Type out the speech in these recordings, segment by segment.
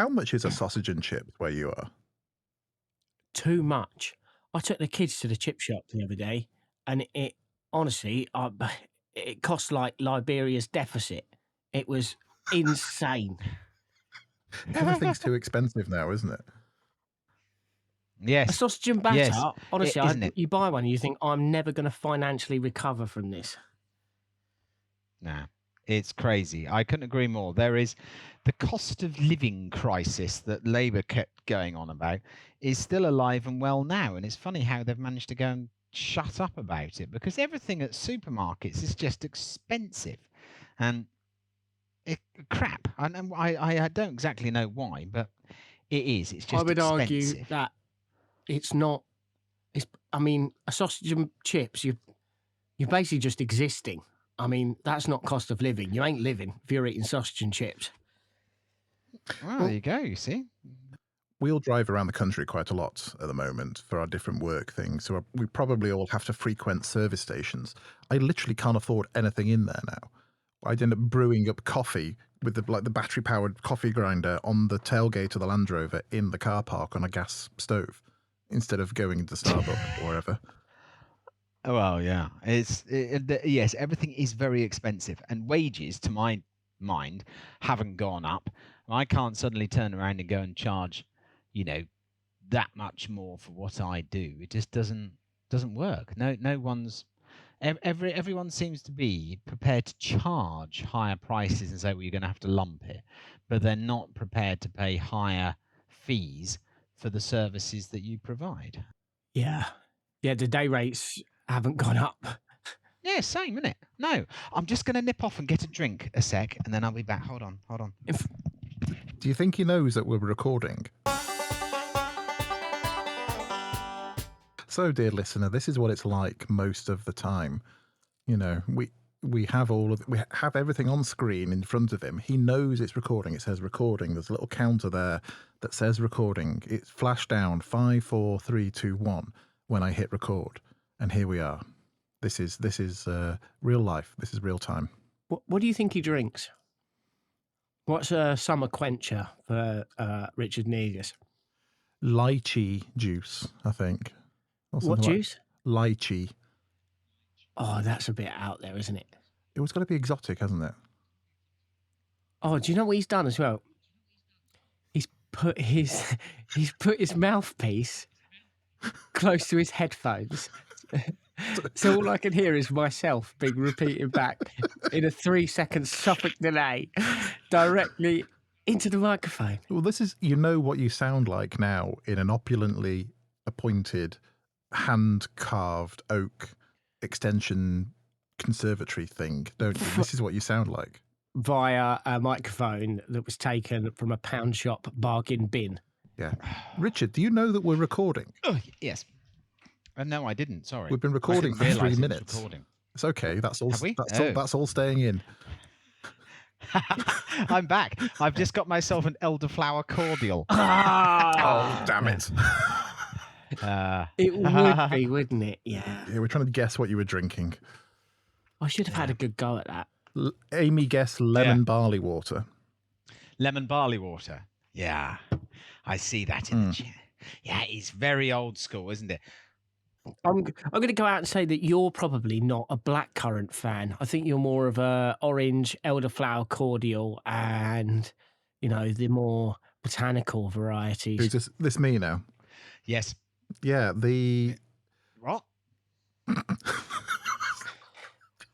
How much is a sausage and chip where you are? Too much. I took the kids to the chip shop the other day, and it honestly, it cost like Liberia's deficit. It was insane. Everything's too expensive now, isn't it? A Yes. sausage and batter, Yes. honestly, Isn't it? you buy one and you think, I'm never going to financially recover from this. Nah, it's crazy. I couldn't agree more. There is the cost of living crisis that Labour kept going on about is still alive and well now. And it's funny how they've managed to go and shut up about it, because everything at supermarkets is just expensive and crap. I don't exactly know why, but it is. It's just I would argue expensive. that it's not. I mean, a sausage and chips, you're basically just existing. I mean, that's not cost of living. You ain't living if you're eating sausage and chips. Well, there you go, you see. We all drive around the country quite a lot at the moment for our different work things, so we probably all have to frequent service stations. I literally can't afford anything in there now. I'd end up brewing up coffee with the battery-powered coffee grinder on the tailgate of the Land Rover in the car park on a gas stove instead of going into Starbucks or wherever. Well, yeah, yes, everything is very expensive, and wages, to my mind, haven't gone up. I can't suddenly turn around and go and charge, that much more for what I do. It just doesn't work. No one's everyone seems to be prepared to charge higher prices and say, well, you're going to have to lump it, but they're not prepared to pay higher fees for the services that you provide. Yeah, the day rates haven't gone up. Yeah, same, isn't it? No, I'm just going to nip off and get a drink a sec, and then I'll be back. Hold on. Do you think he knows that we're recording? So, dear listener, this is what it's like most of the time. We have we have everything on screen in front of him. He knows it's recording. It says recording. There's a little counter there that says recording. It's flashed down 5, 4, 3, 2, 1 when I hit record, and here we are. This is real life. This is real time. What do you think he drinks? What's a summer quencher for Richard Negus? Lychee juice, I think. What juice? Lychee. Oh, that's a bit out there, isn't it? It was got to be exotic, hasn't it? Oh, do you know what he's done as well? He's put his mouthpiece close to his headphones. So all I can hear is myself being repeated back in a 3-second Suffolk delay directly into the microphone. Well, this is, what you sound like now in an opulently appointed, hand-carved oak extension conservatory thing, don't you? This is what you sound like. Via a microphone that was taken from a pound shop bargain bin. Yeah. Richard, do you know that we're recording? Oh, yes. No, I didn't. Sorry. We've been recording for 3 minutes. Recording. It's okay. That's all. Have we? That's all staying in. I'm back. I've just got myself an elderflower cordial. Oh, damn it. It would be, wouldn't it? Yeah. Yeah, we're trying to guess what you were drinking. I should have had a good go at that. Amy guessed lemon barley water. Lemon barley water. Yeah. I see that in the chat. Yeah, it's very old school, isn't it? I'm going to go out and say that you're probably not a blackcurrant fan. I think you're more of a orange elderflower cordial and, the more botanical varieties. Is this me now? Yes. Yeah, What?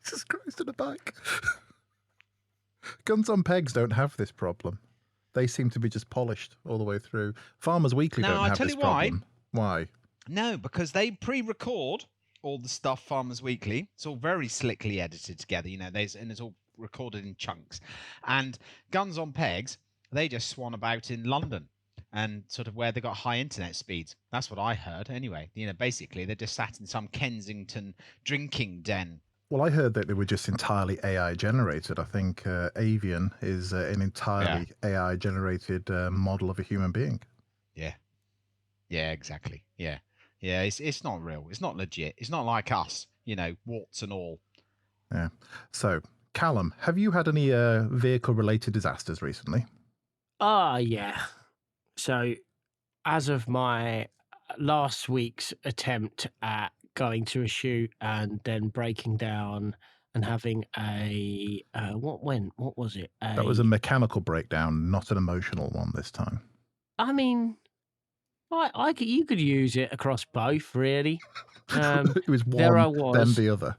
Jesus Christ, in the back. Guns on Pegs don't have this problem. They seem to be just polished all the way through. Farmers Weekly don't have this problem. Why? No, because they pre-record all the stuff, Farmers Weekly. It's all very slickly edited together, and it's all recorded in chunks. And Guns on Pegs, they just swan about in London and sort of where they got high internet speeds. That's what I heard anyway. Basically, they just sat in some Kensington drinking den. Well, I heard that they were just entirely AI generated. I think Avian is an entirely AI generated model of a human being. Yeah. Yeah, exactly. Yeah. Yeah, it's not real. It's not legit. It's not like us, warts and all. Yeah. So, Callum, have you had any vehicle-related disasters recently? Oh, yeah. So, as of my last week's attempt at going to a shoot and then breaking down and having a what was it? That was a mechanical breakdown, not an emotional one this time. I mean, you could use it across both, really. It was There I one, then was, the other.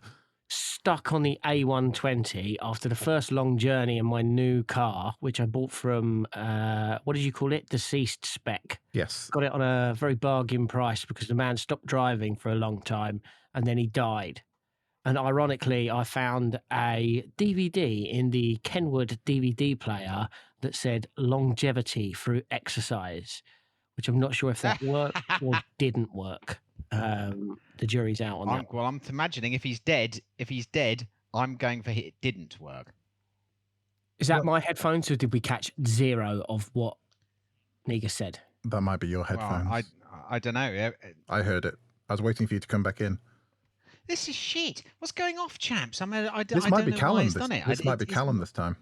stuck on the A120 after the first long journey in my new car, which I bought from what did you call it? Deceased Spec. Yes. Got it on a very bargain price because the man stopped driving for a long time and then he died. And ironically, I found a DVD in the Kenwood DVD player that said longevity through exercise, which I'm not sure if that worked or didn't work. The jury's out on that. Well, I'm imagining if he's dead, I'm going for it didn't work. Is that my headphones, or did we catch zero of what Negus said? That might be your headphones. Well, I don't know. I heard it. I was waiting for you to come back in. This is shit. What's going off, chaps? This might be Callum. This might be Callum this time.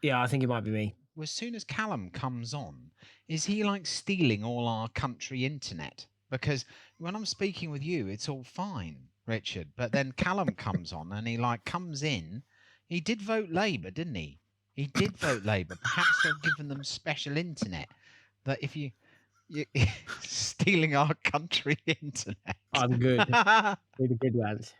Yeah, I think it might be me. As soon as Callum comes on, is he like stealing all our country internet? Because when I'm speaking with you, it's all fine, Richard. But then Callum comes on and he like comes in. He did vote Labour, didn't he? He did vote Labour. Perhaps they've given them special internet that if you stealing our country internet. I'm good. We're the good ones.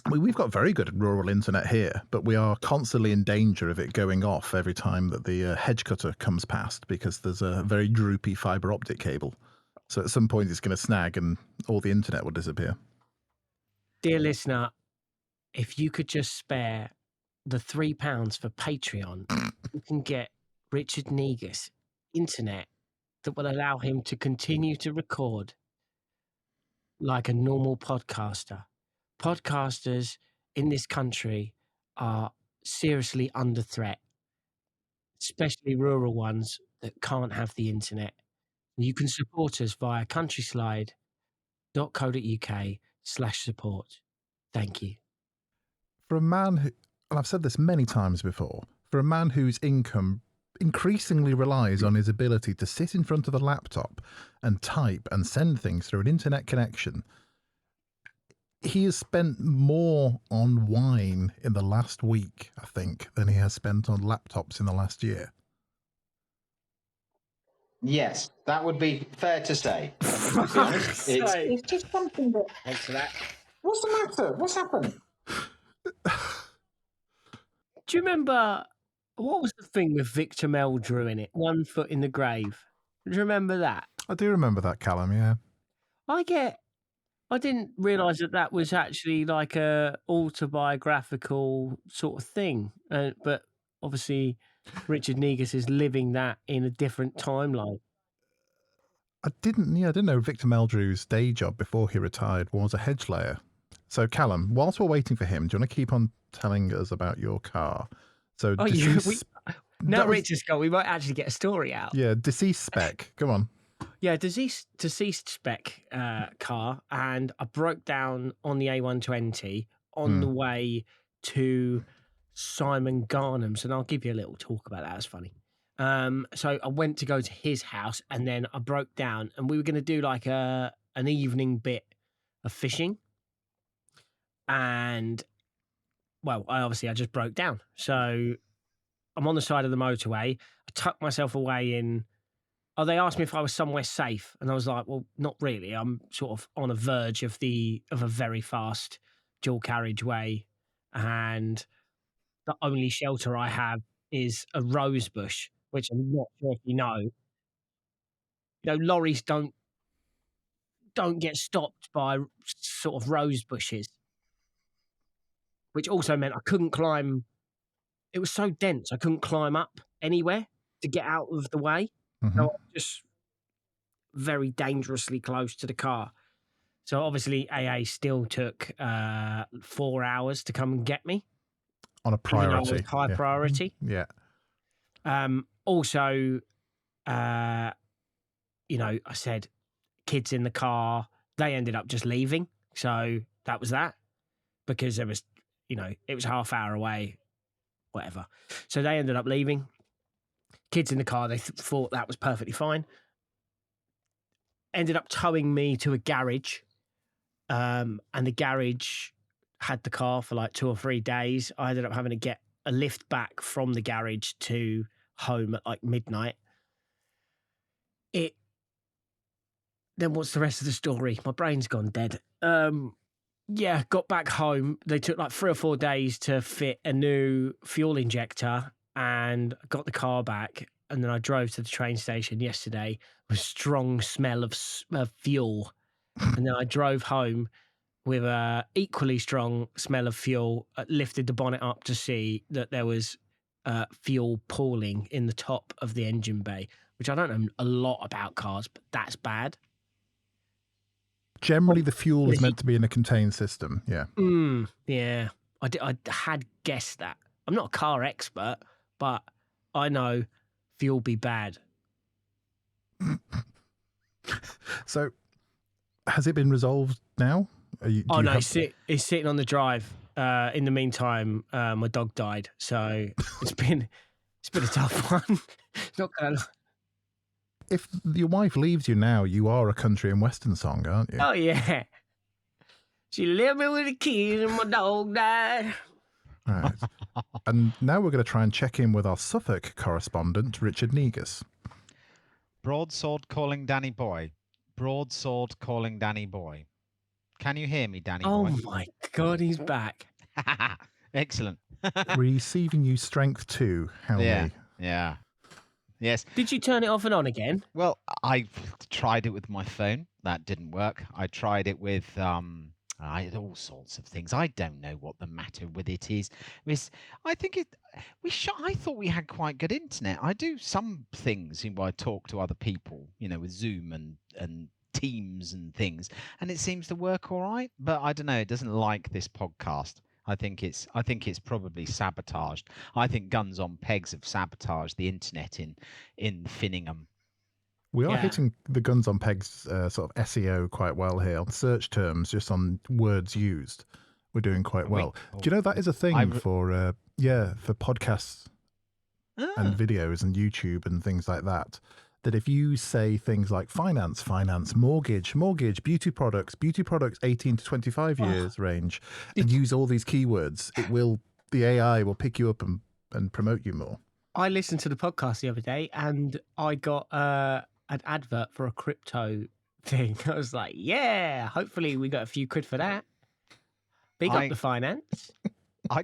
We've got very good rural internet here, but we are constantly in danger of it going off every time that the hedge cutter comes past because there's a very droopy fibre optic cable. So at some point it's going to snag and all the internet will disappear. Dear listener, if you could just spare the £3 for Patreon, you can get Richard Negus internet that will allow him to continue to record like a normal podcaster. Podcasters in this country are seriously under threat, especially rural ones that can't have the internet. You can support us via countryslide.co.uk/support. Thank you. For a man who, and I've said this many times before, for a man whose income increasingly relies on his ability to sit in front of a laptop and type and send things through an internet connection, he has spent more on wine in the last week, I think, than he has spent on laptops in the last year. Yes, that would be fair to say. To be honest, it's just something that... Thanks for that. What's the matter? What's happened? Do you remember, what was the thing with Victor Meldrew in it? 1 foot in the grave. Do you remember that? I do remember that, Callum, yeah. I didn't realise that was actually like a autobiographical sort of thing. But obviously Richard Negus is living that in a different timeline. I didn't know Victor Meldrew's day job before he retired was a hedge layer. So, Callum, whilst we're waiting for him, do you want to keep on telling us about your car? So, now Richard's gone, we might actually get a story out. Yeah, deceased spec. Come on. Yeah, deceased spec car, and I broke down on the A120 on the way to Simon Garnham's, and I'll give you a little talk about that. It's funny. So I went to go to his house, and then I broke down, and we were going to do like an evening bit of fishing, and well, I just broke down. So I'm on the side of the motorway. I tucked myself away in. Oh, they asked me if I was somewhere safe, and I was like, "Well, not really. I'm sort of on a verge of a very fast dual carriageway, and the only shelter I have is a rose bush, which I'm not sure if you know. Lorries don't get stopped by sort of rose bushes, which also meant I couldn't climb. It was so dense, I couldn't climb up anywhere to get out of the way. Mm-hmm. So I was just very dangerously close to the car. So obviously AA still took 4 hours to come and get me. On a priority. High priority. Yeah. Also, I said kids in the car, they ended up just leaving. So that was that, because there was, it was half hour away, whatever. So they ended up leaving. kids in the car. They thought that was perfectly fine. Ended up towing me to a garage, and the garage had the car for like 2 or 3 days. I ended up having to get a lift back from the garage to home at like midnight. Then what's the rest of the story? My brain's gone dead. Got back home. They took like 3 or 4 days to fit a new fuel injector, and got the car back. And then I drove to the train station yesterday with strong smell of fuel. And then I drove home with a equally strong smell of fuel, lifted the bonnet up to see that there was fuel pooling in the top of the engine bay, which I don't know a lot about cars, but that's bad. Generally, the fuel is meant to be in a contained system. Yeah. Yeah. I had guessed that. I'm not a car expert, but I know fuel be bad. So, has it been resolved now? It's sitting on the drive. In the meantime, my dog died, so it's been a tough one. Not gonna lie. If your wife leaves you now, you are a country and western song, aren't you? Oh yeah. She left me with the keys and my dog died. Right. And now we're going to try and check in with our Suffolk correspondent, Richard Negus. Broadsword calling Danny Boy. Broadsword calling Danny Boy. Can you hear me, Danny Boy? Oh my God, he's back. Excellent. Receiving you strength 2. How many? Yeah. Yes. Did you turn it off and on again? Well, I tried it with my phone. That didn't work. I tried it with I had all sorts of things. I don't know what the matter with it is. I thought we had quite good internet. I do some things where I talk to other people, with Zoom and Teams and things, and it seems to work all right. But I don't know. It doesn't like this podcast. I think it's probably sabotaged. I think Guns on Pegs have sabotaged the internet in Finningham. We are hitting the Guns on Pegs sort of SEO quite well here on search terms, just on words used. We're doing quite well. Do you know that is a thing for podcasts and videos and YouTube and things like that? That if you say things like finance, mortgage, beauty products 18 to 25 years range, and use all these keywords, the AI will pick you up and promote you more. I listened to the podcast the other day and I got an advert for a crypto thing. I was like, yeah, hopefully we got a few quid for that. Big up the finance. I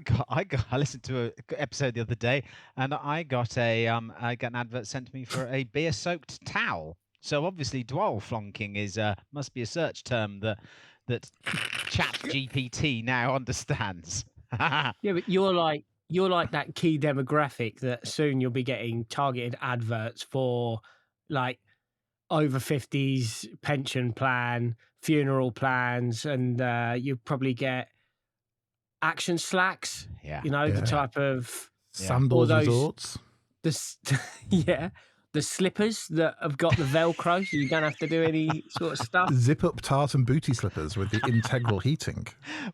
listened to an episode the other day, and I got an advert sent to me for a beer-soaked towel. So obviously, dwell flonking must be a search term that ChatGPT now understands. Yeah, but you're like that key demographic that soon you'll be getting targeted adverts for, like over 50s pension plan, funeral plans, and you probably get action slacks, the type of sandals resorts. The slippers that have got the Velcro, so you don't have to do any sort of stuff. Zip up tartan booty slippers with the integral heating.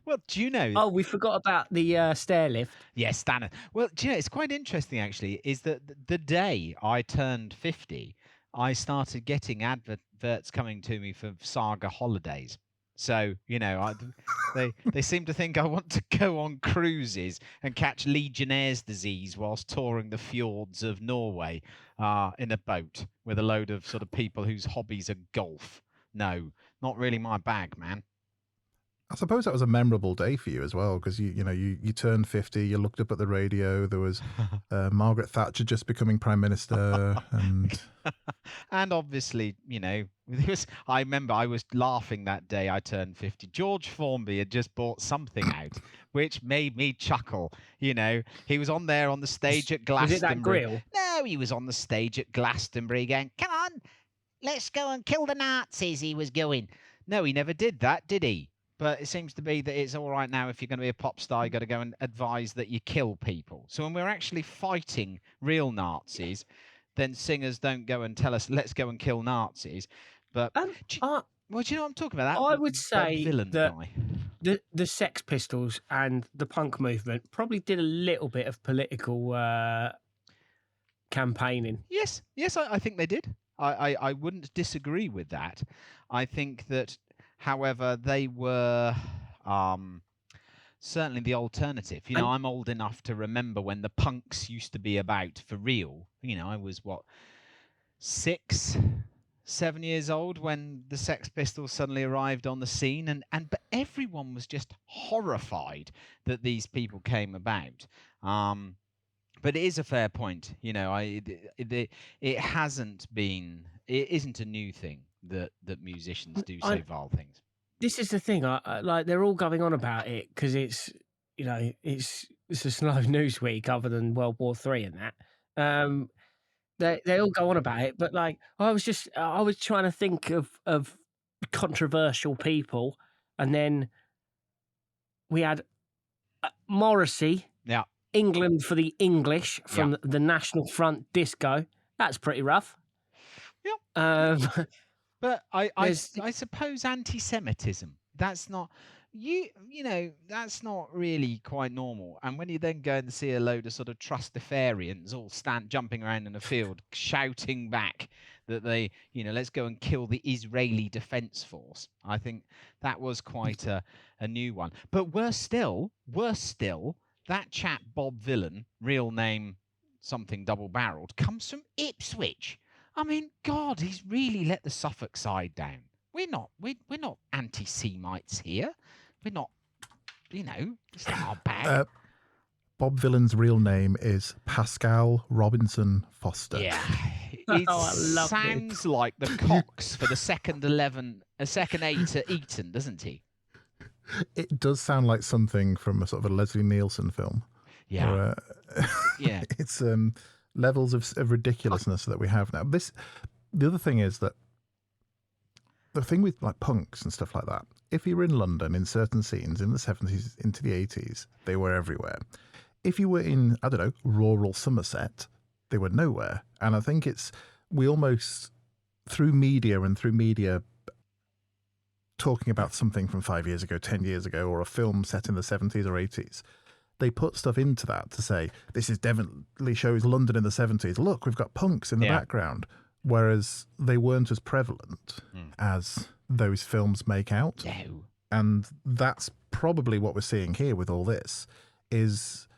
Well, do you know? Oh, we forgot about the stair lift. Yes, Stanner. Well, do you know, it's quite interesting actually, is that the day I turned 50, I started getting adverts coming to me for Saga holidays. So, they seem to think I want to go on cruises and catch Legionnaire's disease whilst touring the fjords of Norway in a boat with a load of sort of people whose hobbies are golf. No, not really my bag, man. I suppose that was a memorable day for you as well, because you turned 50, you looked up at the radio, there was Margaret Thatcher just becoming Prime Minister, and obviously, I remember I was laughing that day I turned 50. George Formby had just bought something out, which made me chuckle. He was on there on the stage at Glastonbury. Was it that grill? No, he was on the stage at Glastonbury going, "Come on, let's go and kill the Nazis." He was going. No, he never did that, did he? But it seems to be that it's all right now. If you're going to be a pop star, you got to go and advise that you kill people. So when we're actually fighting real Nazis, then singers don't go and tell us, "Let's go and kill Nazis." But do you know what I'm talking about? I would say that the Sex Pistols and the punk movement probably did a little bit of political campaigning. Yes, I think they did. I wouldn't disagree with that. I think that, however, they were certainly the alternative. You know, I'm old enough to remember when the punks used to be about for real. You know, I was, 6, 7 years old when the Sex Pistols suddenly arrived on the scene, but everyone was just horrified that these people came about. But it is a fair point. You know, it hasn't been, it isn't a new thing that musicians do say vile things. This is the thing. I like, they're all going on about it because it's, you know, it's a slow news week other than World War III and that. They all go on about it, but like I was trying to think of controversial people, and then we had Morrissey. Yeah. England for the English from the National Front disco. That's pretty rough. Yeah. But I suppose anti-Semitism, that's not, you know, that's not really quite normal. And when you then go and see a load of sort of Trustafarians all jumping around in a field shouting back that they, you know, let's go and kill the Israeli Defense Force, I think that was quite a new one. But worse still, that chap Bob Villan, real name something double-barreled, comes from Ipswich. I mean, God, he's really let the Suffolk side down. We're not anti-Semites here. We're not, you know, it's not our bag. Bob Villan's real name is Pascal Robinson Foster. Yeah, it sounds like the Cox for the second 11, a second 8 at Eton, doesn't he? It does sound like something from a sort of a Leslie Nielsen film. Yeah. Yeah. It's levels of ridiculousness that we have now. The other thing is that the thing with like punks and stuff like that, if you were in London in certain scenes in the 70s into the 80s, they were everywhere. If you were in, I don't know, rural Somerset, they were nowhere. And I think we almost, through media talking about something from 5 years ago, 10 years ago, or a film set in the 70s or 80s, they put stuff into that to say, this is definitely shows London in the 70s. Look, we've got punks in the background. Whereas they weren't as prevalent as those films make out. No. And that's probably what we're seeing here with all this, is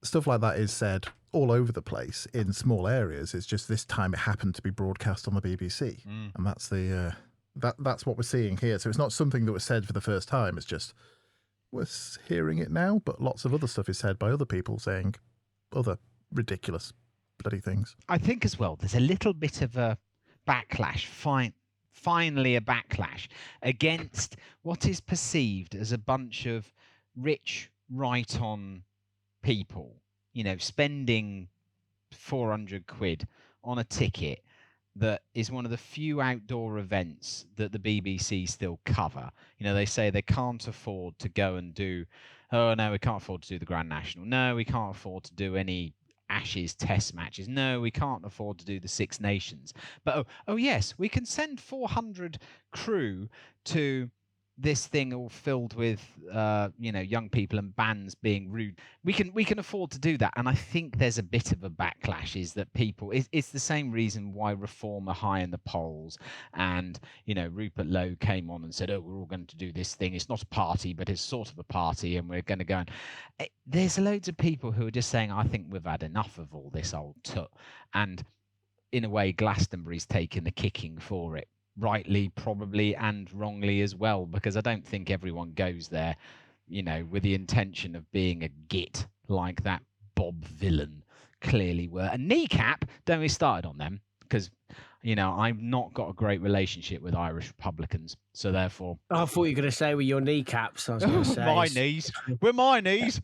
stuff like that is said all over the place in small areas. It's just this time it happened to be broadcast on the BBC. And that's that's what we're seeing here. So it's not something that was said for the first time. It's just we're hearing it now, but lots of other stuff is said by other people saying other ridiculous bloody things. I think as well, there's a little bit of a backlash, finally a backlash against what is perceived as a bunch of rich, right-on people, you know, spending 400 quid on a ticket that is one of the few outdoor events that the BBC still cover. You know, they say they can't afford to go and do, oh no, we can't afford to do the Grand National. No, we can't afford to do any Ashes test matches. No, we can't afford to do the Six Nations. But oh yes, we can send 400 crew to this thing all filled with you know, young people and bands being rude. We can afford to do that. And I think there's a bit of a backlash, is that people, it's the same reason why Reform are high in the polls. And, you know, Rupert Lowe came on and said, oh, we're all going to do this thing. It's not a party, but it's sort of a party, and we're going to go. And there's loads of people who are just saying, I think we've had enough of all this old tut. And in a way, Glastonbury's taken the kicking for it. Rightly, probably, and wrongly as well, because I don't think everyone goes there, you know, with the intention of being a git like that Bob Villan clearly were. And Kneecap, don't we started on them, because, you know, I've not got a great relationship with Irish Republicans, so therefore... I thought you were going to say with your kneecaps. I was going to say... my knees. With my knees.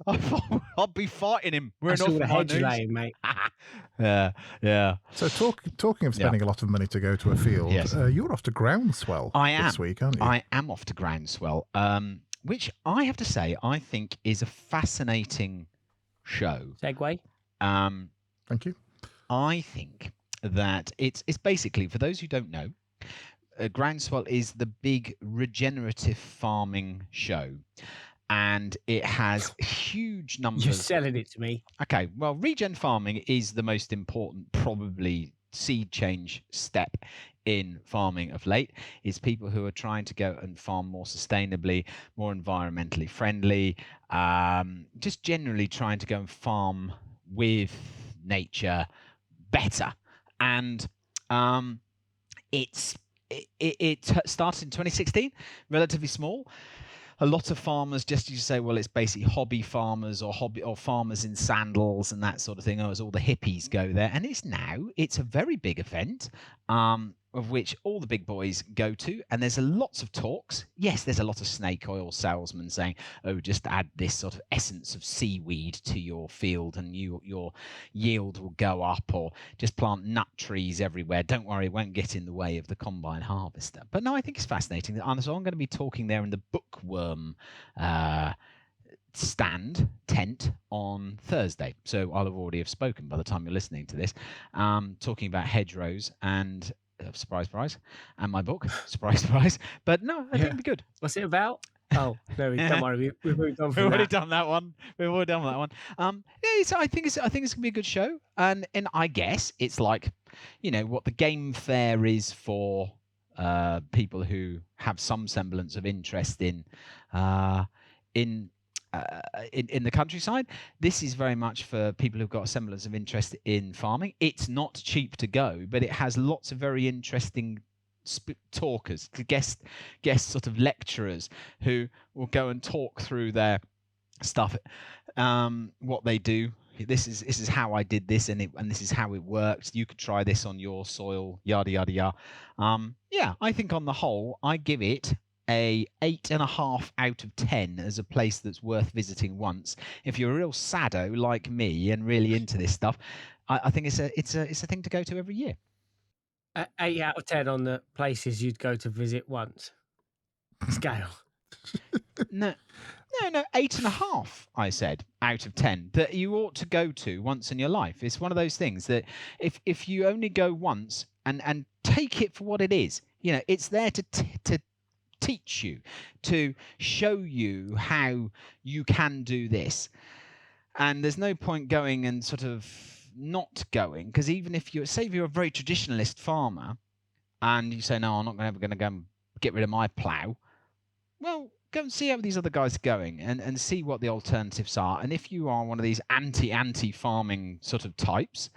I'll be fighting him. We're enough for my knees. Laying, mate. Yeah. So talking of spending a lot of money to go to a field, you're off to Groundswell this week, aren't you? I am off to Groundswell, which I have to say I think is a fascinating show. Segue. Thank you. I think that it's basically, for those who don't know, Groundswell is the big regenerative farming show. and it has huge numbers. You're selling it to me. Okay, well, regen farming is the most important, probably, seed change step in farming of late. Is people who are trying to go and farm more sustainably, more environmentally friendly, just generally trying to go and farm with nature better. And it started in 2016, relatively small. A lot of farmers, just as you say, well, it's basically hobby farmers or farmers in sandals and that sort of thing. As all the hippies go there, and it's a very big event, of which all the big boys go to. And there's lots of talks. Yes, there's a lot of snake oil salesmen saying, "Oh, just add this sort of essence of seaweed to your field, and your yield will go up," or just plant nut trees everywhere. Don't worry, it won't get in the way of the combine harvester. But no, I think it's fascinating. So I'm going to be talking there in the bookworm tent on Thursday. So I'll have already have spoken by the time you're listening to this, talking about hedgerows and surprise, surprise, and my book, surprise, surprise. But no, I think it'll be good. What's it about? Oh, no, don't worry, we've moved on from We've already that. done that one. We've already done that one. Yeah, so I think it's gonna be a good show, and I guess it's like, what the game fair is for people who have some semblance of interest in the countryside. This is very much for people who've got a semblance of interest in farming. It's not cheap to go, but it has lots of very interesting talkers, guest sort of lecturers who will go and talk through their stuff, what they do. This is how I did this, and this is how it worked. You could try this on your soil, yada yada yada. Yeah, I think on the whole, I give it a 8.5 out of 10 as a place that's worth visiting once. If you're a real sado like me and really into this stuff, I think it's a thing to go to every year. 8 out of 10 on the places you'd go to visit once. Scale. No, 8.5. I said out of 10 that you ought to go to once in your life. It's one of those things that if you only go once and take it for what it is, it's there to teach you, to show you how you can do this. And there's no point going and sort of not going, because even if you're a very traditionalist farmer and you say, "No, I'm not ever going to go and get rid of my plough," well, go and see how these other guys are going and see what the alternatives are. And if you are one of these anti-farming sort of types,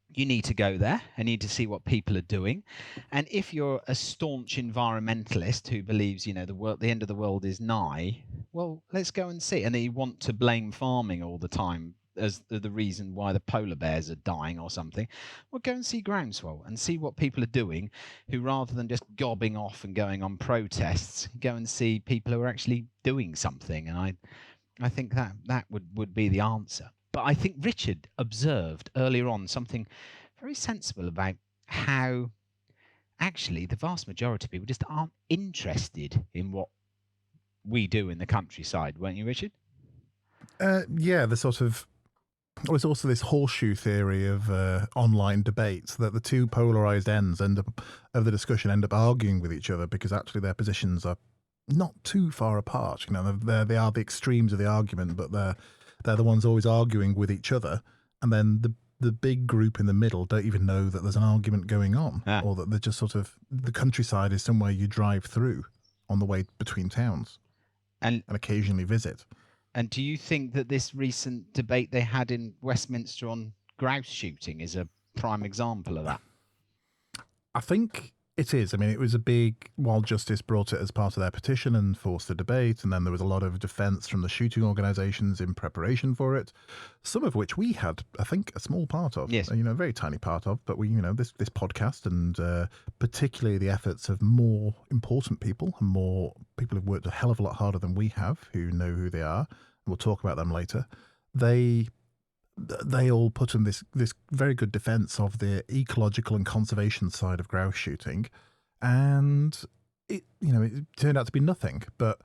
you need to go there and need to see what people are doing. And if you're a staunch environmentalist who believes, the end of the world is nigh, well, let's go and see. And you want to blame farming all the time as the reason why the polar bears are dying or something, well, go and see Groundswell and see what people are doing, who rather than just gobbing off and going on protests, go and see people who are actually doing something. And I think that would be the answer. But I think Richard observed earlier on something very sensible about how actually the vast majority of people just aren't interested in what we do in the countryside, weren't you, Richard? Yeah, there's also this horseshoe theory of online debates that the two polarized ends of the discussion end up arguing with each other because actually their positions are not too far apart. They are the extremes of the argument, but they're the ones always arguing with each other, and then the big group in the middle don't even know that there's an argument going on, or that they're just sort of, the countryside is somewhere you drive through on the way between towns and occasionally visit. And do you think that this recent debate they had in Westminster on grouse shooting is a prime example of that? I think it is. I mean, it was a big, Wild Justice brought it as part of their petition and forced the debate, and then there was a lot of defence from the shooting organisations in preparation for it, some of which we had, I think, a small part of. Yes. A very tiny part of, but we, this podcast and particularly the efforts of more important people and more people who've worked a hell of a lot harder than we have, who know who they are, and we'll talk about them later. They all put in this very good defence of the ecological and conservation side of grouse shooting, and it turned out to be nothing. But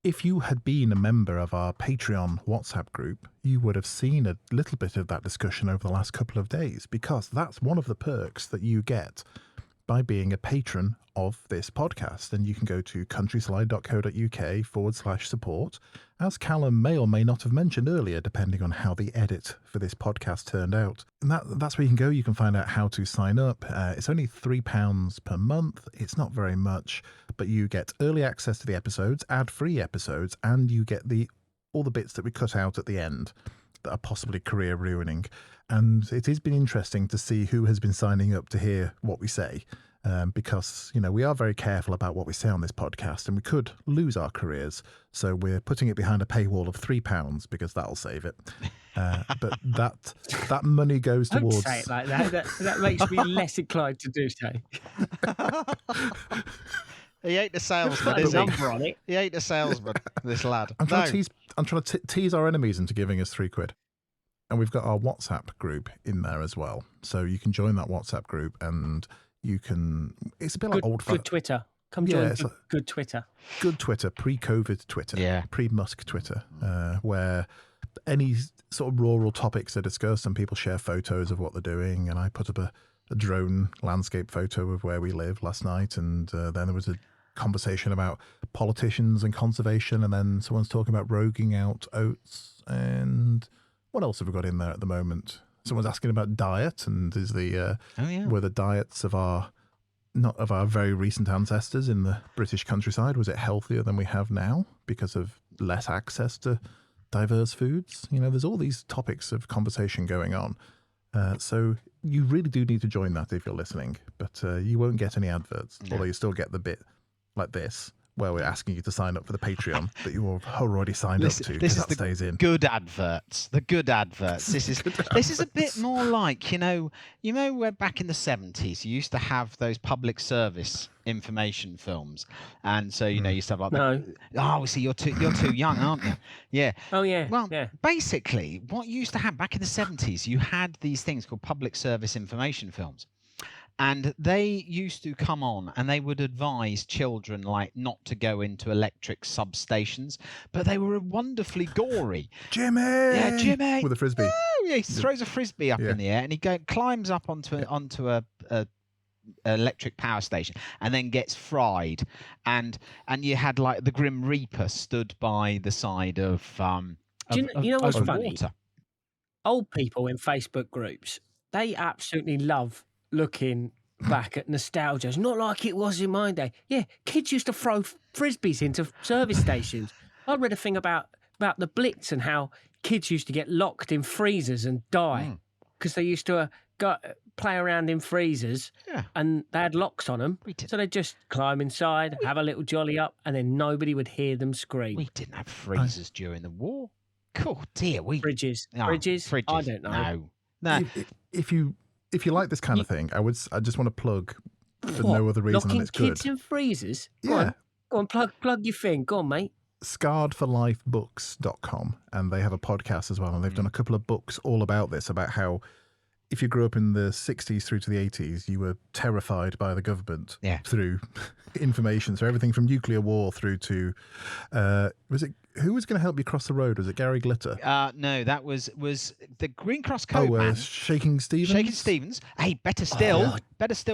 if you had been a member of our Patreon WhatsApp group, you would have seen a little bit of that discussion over the last couple of days, because that's one of the perks that you get by being a patron of this podcast. And you can go to countryslide.co.uk/support, as Callum may or may not have mentioned earlier, depending on how the edit for this podcast turned out. And that's where you can go. You can find out how to sign up. It's only £3 per month. It's not very much, but you get early access to the episodes, ad-free episodes, and you get all the bits that we cut out at the end that are possibly career ruining. And it has been interesting to see who has been signing up to hear what we say, because, we are very careful about what we say on this podcast and we could lose our careers. So we're putting it behind a paywall of £3 because that'll save it. But that money goes Don't towards... say it like that. That makes me less inclined to do so. He ain't the salesman, Put a is he? number on it. He ain't the salesman, this lad. I'm trying to tease our enemies into giving us £3. And we've got our WhatsApp group in there as well. So you can join that WhatsApp group and you can... It's a bit like old... Good Twitter. Come join good Twitter. Good Twitter, pre-COVID Twitter. Yeah. Pre-Musk Twitter, where any sort of rural topics are discussed and people share photos of what they're doing. And I put up a drone landscape photo of where we live last night. And then there was a conversation about politicians and conservation. And then someone's talking about roguing out oats. And what else have we got in there at the moment? Someone's asking about diet and were the diets of our very recent ancestors in the British countryside, was it healthier than we have now because of less access to diverse foods? There's all these topics of conversation going on. So you really do need to join that if you're listening, but you won't get any adverts, although you still get the bit like this, where we're asking you to sign up for the Patreon that you have already signed up to, because that stays in. Good adverts. The good adverts. This is a bit more like, where back in the 70s you used to have those public service information films, and so you used to have like see you're too young, aren't you? Yeah. Oh yeah. Well, yeah. Basically, what you used to have back in the 70s, you had these things called public service information films. And they used to come on and they would advise children not to go into electric substations, but they were wonderfully gory. Jimmy! Yeah, Jimmy! With a frisbee. Oh, yeah, he throws a frisbee up in the air and he climbs up onto a electric power station and then gets fried. And you had the Grim Reaper stood by the side of you know what's funny? Water. Old people in Facebook groups, they absolutely love looking back at nostalgia. It's not like it was in my day. Yeah, kids used to throw frisbees into service stations. I read a thing about the Blitz and how kids used to get locked in freezers and die because they used to go play around in freezers and they had locks on them. So they'd just climb inside, have a little jolly up, and then nobody would hear them scream. We didn't have freezers during the war. Cool, dear. Fridges. Fridges. I don't know. No. If you like this kind of thing, I just want to plug for no other reason than it's good. Locking kids in freezers? Yeah. Go on, plug your thing. Go on, mate. scarredforlifebooks.com, and they have a podcast as well, and they've done a couple of books all about this, about how if you grew up in the 60s through to the 80s, you were terrified by the government through information. So everything from nuclear war through to, who was going to help you cross the road? Was it Gary Glitter? No, that was the Green Cross Code man. Shaking Stevens? Shaking Stevens. Hey, better still,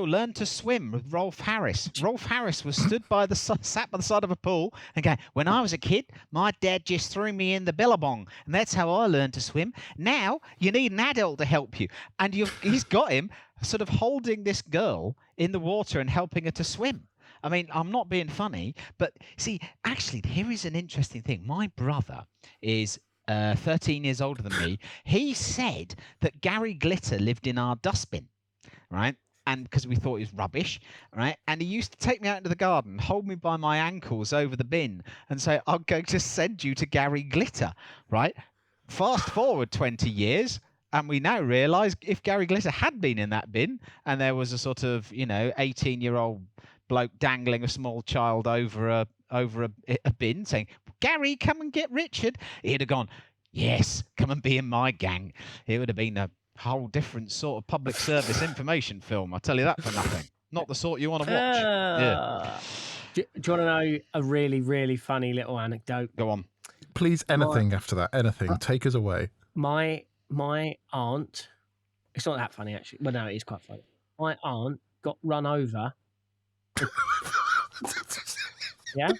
learn to swim with Rolf Harris. Rolf Harris was sat by the side of a pool and going, when I was a kid, my dad just threw me in the billabong, and that's how I learned to swim. Now you need an adult to help you. And he's got him sort of holding this girl in the water and helping her to swim. I mean, I'm not being funny, but see, actually, here is an interesting thing. My brother is 13 years older than me. He said that Gary Glitter lived in our dustbin, right? And because we thought he was rubbish, right? And he used to take me out into the garden, hold me by my ankles over the bin and say, I'm going to send you to Gary Glitter, right? Fast forward 20 years. And we now realise if Gary Glitter had been in that bin and there was a sort of, 18-year-old bloke dangling a small child over a bin saying, Gary, come and get Richard, he'd have gone, yes, come and be in my gang. It would have been a whole different sort of public service information film. I'll tell you that for nothing. Not the sort you want to watch. Do you want to know a really, really funny little anecdote? Go on. Please, anything after that. Anything. Take us away. My aunt, it's not that funny actually. Well, no, it is quite funny. My aunt got run over. Yeah.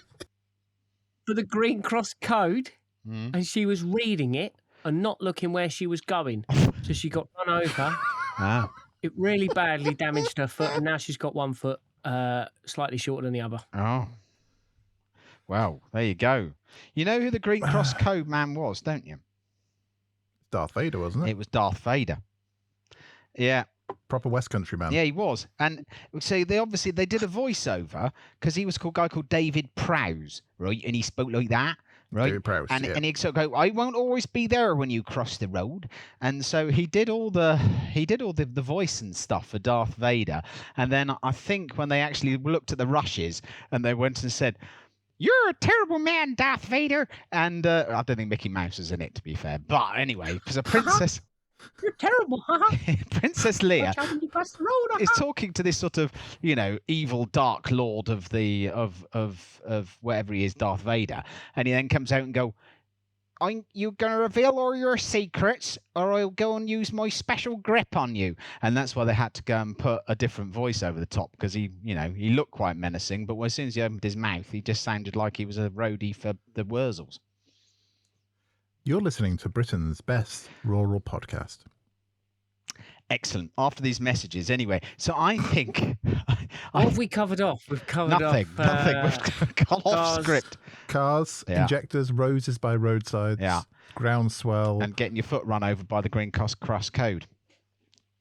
For the Green Cross Code, and she was reading it and not looking where she was going. So she got run over. It really badly damaged her foot, and now she's got one foot slightly shorter than the other. Oh. Well, there you go. You know who the Green Cross Code man was, don't you? Darth Vader, wasn't it? It was Darth Vader. Yeah. Proper West Country man. Yeah, he was. And so they did a voiceover because he was a guy called David Prowse, right? And he spoke like that. Right, David Prowse, and yeah. and he sort of go, I won't always be there when you cross the road, and so he did all the voice and stuff for Darth Vader, and then I think when they actually looked at the rushes and they went and said, "You're a terrible man, Darth Vader," and I don't think Mickey Mouse is in it, to be fair, but anyway, because a princess. You're terrible, Princess Leia when you cross the road, is talking to this sort of, evil dark lord of whatever he is, Darth Vader, and he then comes out and go, "You gonna reveal all your secrets, or I'll go and use my special grip on you." And that's why they had to go and put a different voice over the top, because he looked quite menacing, but as soon as he opened his mouth, he just sounded like he was a roadie for the Wurzels. You're listening to Britain's best rural podcast. Excellent. After these messages, anyway. So I think... What have we covered off? We've covered nothing. We've gone off script. Cars, injectors, roses by roadsides, groundswell. And getting your foot run over by the Green Cross Code.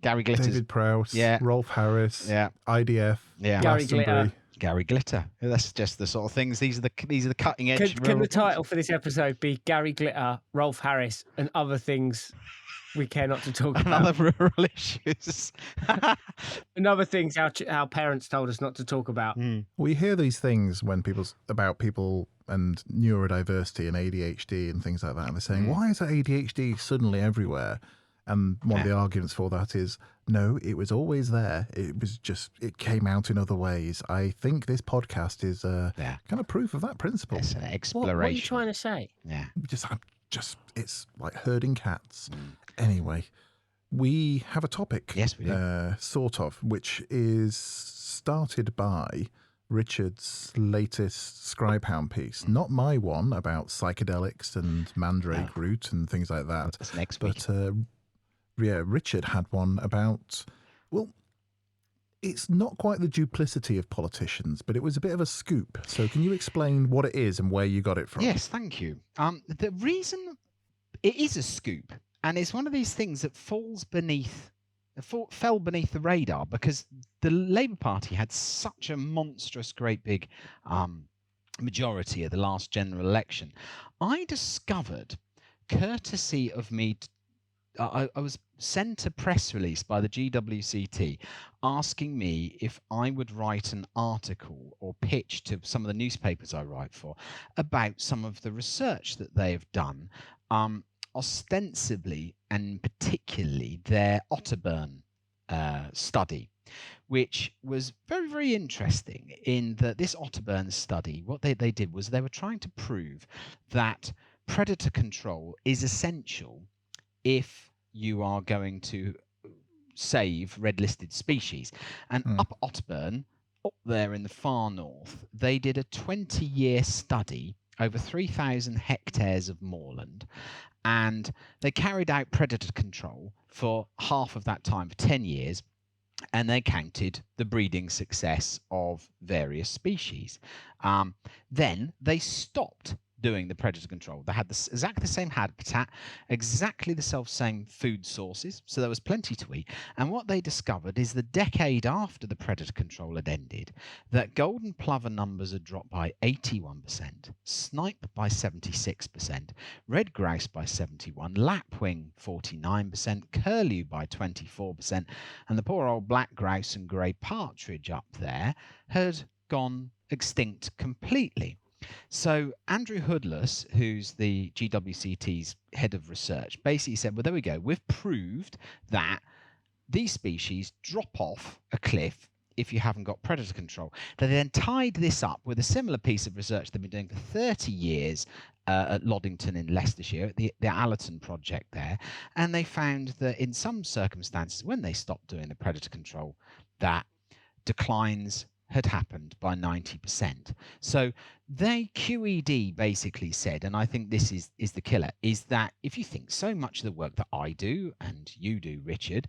Gary Glitter. David Prowse. Rolf Harris. IDF. Gary Glitter. Gary Glitter. That's just the sort of things. These are the cutting edge. Can the title for this episode be Gary Glitter, Rolf Harris, and other things we care not to talk about? Other rural issues. And other things our parents told us not to talk about. We hear these things when about people and neurodiversity and ADHD and things like that, and they're saying, why is ADHD suddenly everywhere? And one of the arguments for that is, no, it was always there. It was just, it came out in other ways. I think this podcast is kind of proof of that principle. It's an exploration. What are you trying to say? Yeah. It's like herding cats. Anyway, we have a topic. Yes, we do. Sort of, which is started by Richard's latest Scribehound piece. Not my one about psychedelics and mandrake root and things like that. That's next week. But Richard had one about, well, it's not quite the duplicity of politicians, but it was a bit of a scoop. So can you explain what it is and where you got it from? Yes, thank you. The reason it is a scoop, and it's one of these things that fell beneath the radar, because the Labour Party had such a monstrous, great big majority at the last general election. I discovered, courtesy of me, I was sent a press release by the GWCT asking me if I would write an article or pitch to some of the newspapers I write for about some of the research that they have done, ostensibly and particularly their Otterburn study, which was very, very interesting in that this Otterburn study, what they did was they were trying to prove that predator control is essential if you are going to save red-listed species. And up at Otterburn, up there in the far north, they did a 20-year study over 3,000 hectares of moorland, and they carried out predator control for half of that time, for 10 years, and they counted the breeding success of various species. Then they stopped doing the predator control. They had exactly the same habitat, exactly the self-same food sources, so there was plenty to eat. And what they discovered is the decade after the predator control had ended, that golden plover numbers had dropped by 81%, snipe by 76%, red grouse by 71%, lapwing 49%, curlew by 24%, and the poor old black grouse and grey partridge up there had gone extinct completely. So Andrew Hoodless, who's the GWCT's head of research, basically said, well, there we go. We've proved that these species drop off a cliff if you haven't got predator control. They then tied this up with a similar piece of research they've been doing for 30 years at Loddington in Leicestershire, at the Allerton project there. And they found that in some circumstances, when they stopped doing the predator control, that declines had happened by 90%. So they QED basically said, and I think this is the killer, is that if you think so much of the work that I do and you do, Richard,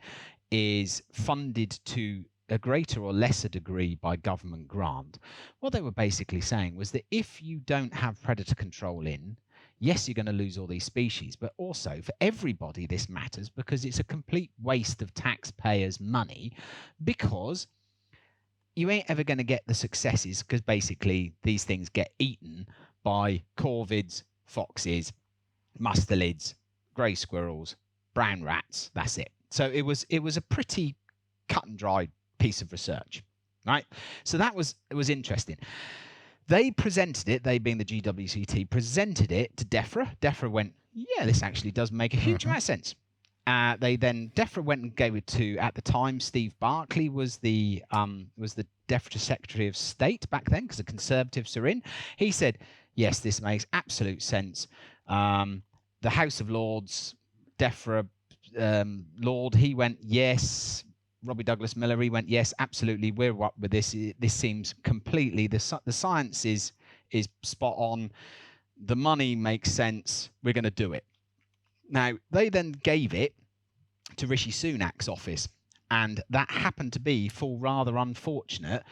is funded to a greater or lesser degree by government grant, what they were basically saying was that if you don't have predator control in, yes, you're going to lose all these species, but also for everybody this matters because it's a complete waste of taxpayers' money, because you ain't ever going to get the successes, because basically these things get eaten by corvids, foxes, mustelids, grey squirrels, brown rats. That's it. So it was a pretty cut and dried piece of research, right? So it was interesting. They presented it, they being the GWCT, presented it to DEFRA. DEFRA went, yeah, this actually does make a huge amount of sense. DEFRA went and gave it to, at the time, Steve Barclay was the DEFRA Secretary of State back then, because the Conservatives are in. He said, yes, this makes absolute sense. The House of Lords, DEFRA Lord, he went, yes. Robbie Douglas Miller, he went, yes, absolutely, we're up with this. This seems completely, the science is spot on. The money makes sense. We're going to do it. Now, they then gave it to Rishi Sunak's office, and that happened to be rather unfortunate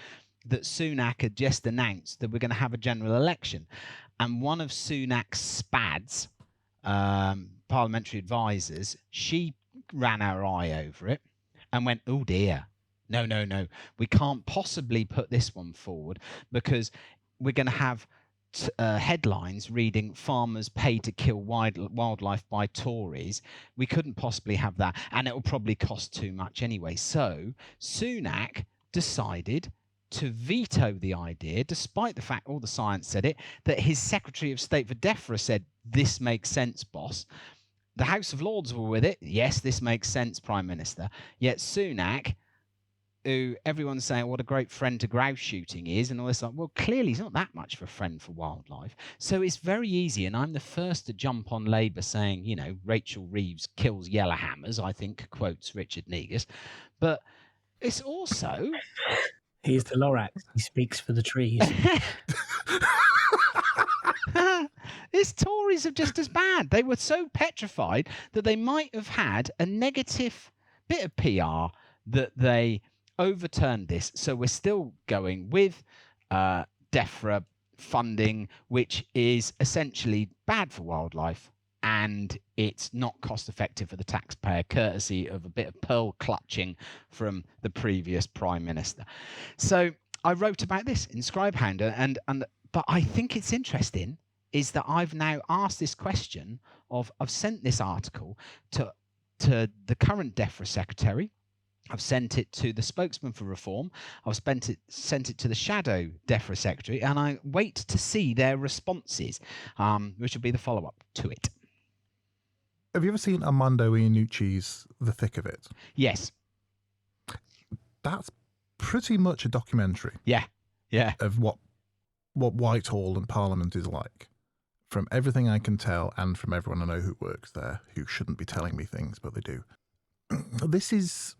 that Sunak had just announced that we're going to have a general election. And one of Sunak's SPADs, parliamentary advisors, she ran her eye over it and went, oh dear, no, we can't possibly put this one forward because we're going to have headlines reading farmers pay to kill wildlife by Tories. We couldn't possibly have that, and it will probably cost too much anyway. So Sunak decided to veto the idea, despite the fact all the science said it, that his Secretary of State for DEFRA said, this makes sense, boss. The House of Lords were with it. Yes, this makes sense, Prime Minister. Yet Sunak, who everyone's saying what a great friend to grouse shooting is, and all this, like, well, clearly he's not that much of a friend for wildlife. So it's very easy, and I'm the first to jump on Labour saying, you know, Rachel Reeves kills yellowhammers, I think, quotes Richard Negus. But it's also... He's the Lorax. He speaks for the trees. His Tories are just as bad. They were so petrified that they might have had a negative bit of PR that they overturned this. So we're still going with DEFRA funding, which is essentially bad for wildlife, and it's not cost effective for the taxpayer, courtesy of a bit of pearl clutching from the previous Prime Minister. So I wrote about this in Scribehounder, but I think it's interesting is that I've now asked this question I've sent this article to the current DEFRA secretary. I've sent it to the spokesman for reform. I've sent it to the shadow DEFRA secretary, and I wait to see their responses, which will be the follow-up to it. Have you ever seen Armando Iannucci's The Thick of It? Yes. That's pretty much a documentary. Yeah. Of what Whitehall and Parliament is like. From everything I can tell, and from everyone I know who works there, who shouldn't be telling me things, but they do. This is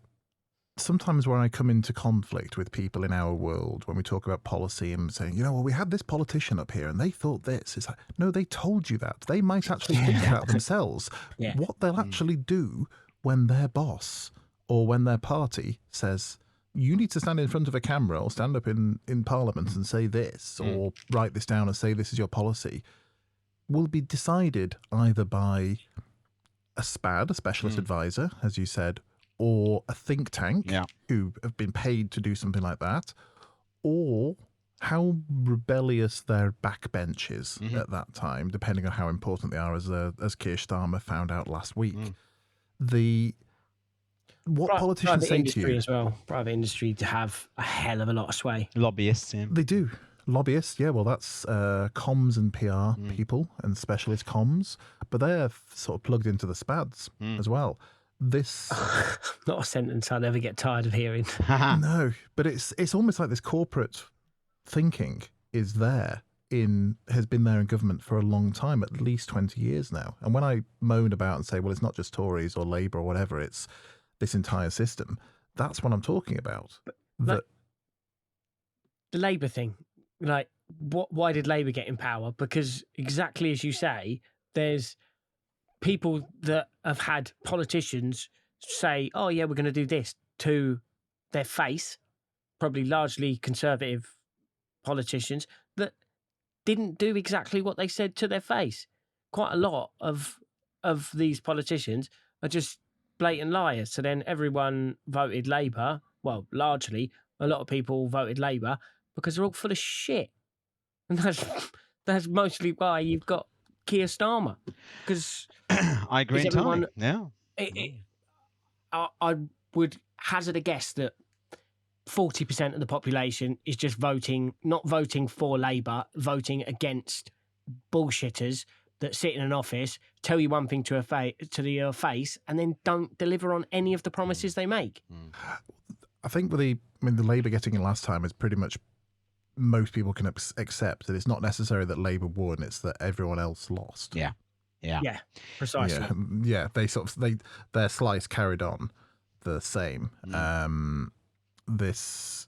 sometimes where I come into conflict with people in our world when we talk about policy and saying, you know, well, we had this politician up here and they thought this. It's like, no, they told you that. They might actually think about themselves. Yeah. What they'll actually do when their boss or when their party says, you need to stand in front of a camera or stand up in Parliament and say this, or write this down and say this is your policy, will be decided either by a SPAD, a specialist advisor, as you said, or a think tank who have been paid to do something like that, or how rebellious their backbench is at that time, depending on how important they are, as Keir Starmer found out last week. What politicians say to you as well, private industry, to have a hell of a lot of sway. Lobbyists, yeah. They do. Lobbyists, yeah, well, that's comms and PR people and specialist comms, but they're sort of plugged into the SPADs as well. This not a sentence I'll ever get tired of hearing. No, but it's almost like this corporate thinking has been there in government for a long time, at least 20 years now. And when I moan about and say, well, it's not just Tories or Labour or whatever, it's this entire system, that's what I'm talking about. the Labour thing. Like, why did Labour get in power? Because exactly as you say, there's people that have had politicians say, "Oh yeah, we're going to do this," to their face, probably largely conservative politicians that didn't do exactly what they said to their face. Quite a lot of these politicians are just blatant liars. So then everyone voted Labour. Well, largely, a lot of people voted Labour because they're all full of shit, and that's mostly why you've got Keir Starmer. Because I agree entirely. Yeah. I would hazard a guess that 40% of the population is just not voting for Labour, voting against bullshitters that sit in an office, tell you one thing to your face, and then don't deliver on any of the promises they make. I think the Labour getting in last time is pretty much most people can accept that it's not necessary that Labour won; it's that everyone else lost. Yeah, precisely. Yeah. Their slice carried on the same. This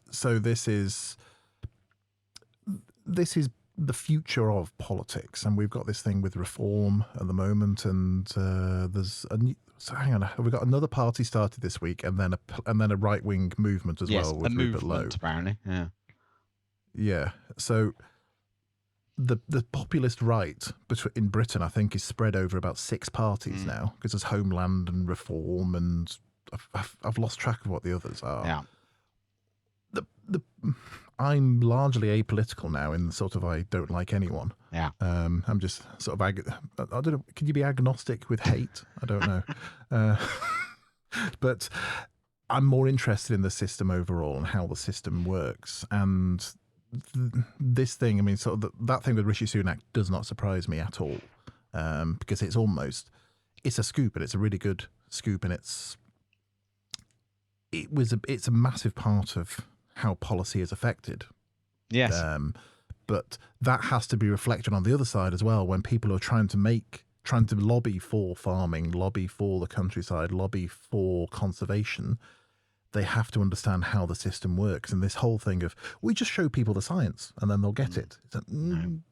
is the future of politics, and we've got this thing with reform at the moment, and there's a new. So hang on, we've got another party started this week, and then a right wing movement as well with Rupert Lowe. Apparently, yeah. So the populist right in Britain, I think, is spread over about 6 parties now, because there's Homeland and Reform, and I've lost track of what the others are. Yeah. I'm largely apolitical now in the sort of I don't like anyone. Yeah. I'm just sort of I don't know. Can you be agnostic with hate? I don't know. But I'm more interested in the system overall and how the system works. And this thing, I mean, sort of that thing with Rishi Sunak does not surprise me at all, because it's a scoop, and it's a really good scoop, and it's a massive part of how policy is affected. Yes. But that has to be reflected on the other side as well, when people are trying to lobby for farming, lobby for the countryside, lobby for conservation. They have to understand how the system works. And this whole thing of, we just show people the science and then they'll get it.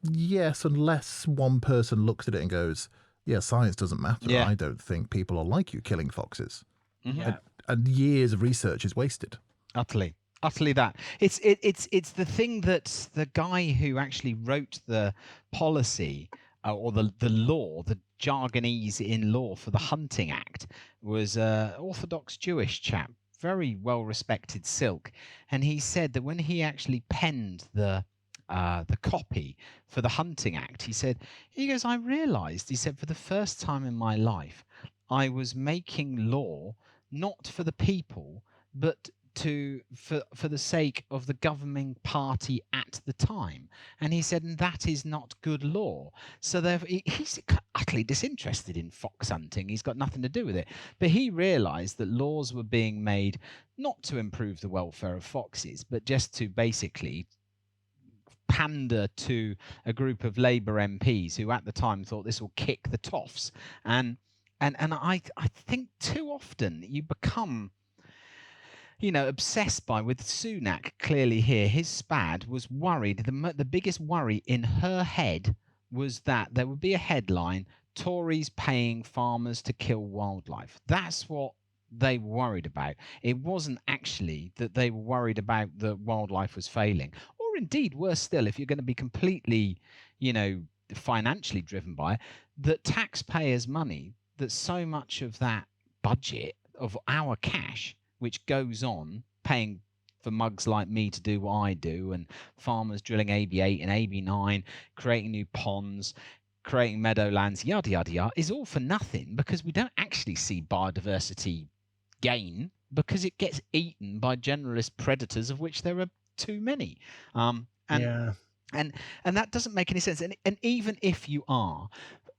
Yes, unless one person looks at it and goes, yeah, science doesn't matter. Yeah. I don't think people are like you killing foxes. Yeah. And years of research is wasted. Utterly that. It's the thing that the guy who actually wrote the policy or the law, the jargonese in law for the Hunting Act, was an Orthodox Jewish chap, very well respected silk, and he said that when he actually penned the copy for the Hunting Act, he goes, I realised, he said, for the first time in my life, I was making law not for the people, but for the sake of the governing party at the time. And he said, and that is not good law. So he's utterly disinterested in fox hunting. He's got nothing to do with it. But he realised that laws were being made not to improve the welfare of foxes, but just to basically pander to a group of Labour MPs who at the time thought this will kick the toffs. And I think too often you become, obsessed with Sunak. Clearly here, his SPAD was worried. The biggest worry in her head was that there would be a headline, Tories paying farmers to kill wildlife. That's what they were worried about. It wasn't actually that they were worried about the wildlife was failing. Or indeed, worse still, if you're going to be completely, financially driven by it, that taxpayers' money, that so much of that budget of our cash, which goes on paying for mugs like me to do what I do, and farmers drilling AB8 and AB9, creating new ponds, creating meadowlands, yada, yada, yada, is all for nothing, because we don't actually see biodiversity gain, because it gets eaten by generalist predators, of which there are too many. And that doesn't make any sense. And even if you are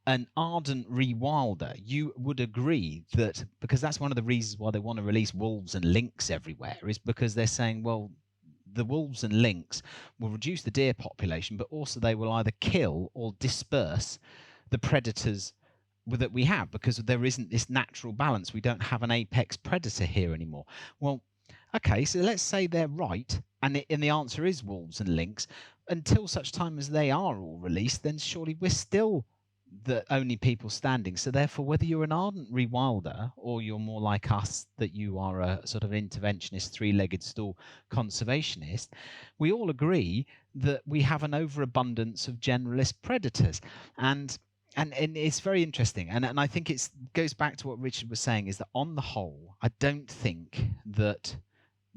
an ardent rewilder, you would agree that, because that's one of the reasons why they want to release wolves and lynx everywhere, is because they're saying, well, the wolves and lynx will reduce the deer population, but also they will either kill or disperse the predators that we have, because there isn't this natural balance. We don't have an apex predator here anymore. Well, okay, so let's say they're right, and the answer is wolves and lynx. Until such time as they are all released, then surely we're still the only people standing. So therefore, whether you're an ardent rewilder or you're more like us, that you are a sort of interventionist, three-legged stool conservationist, we all agree that we have an overabundance of generalist predators. And it's very interesting. And I think it goes back to what Richard was saying, is that on the whole, I don't think that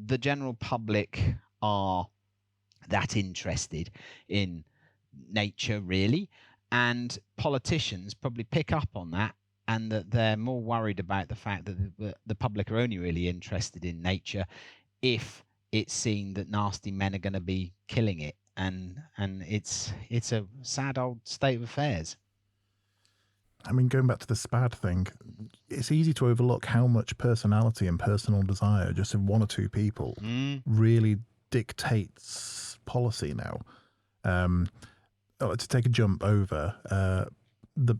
the general public are that interested in nature, really. And politicians probably pick up on that, and that they're more worried about the fact that the public are only really interested in nature if it's seen that nasty men are going to be killing it. And it's a sad old state of affairs. I mean, going back to the SPAD thing, it's easy to overlook how much personality and personal desire just in one or two people really dictates policy now. To take a jump over,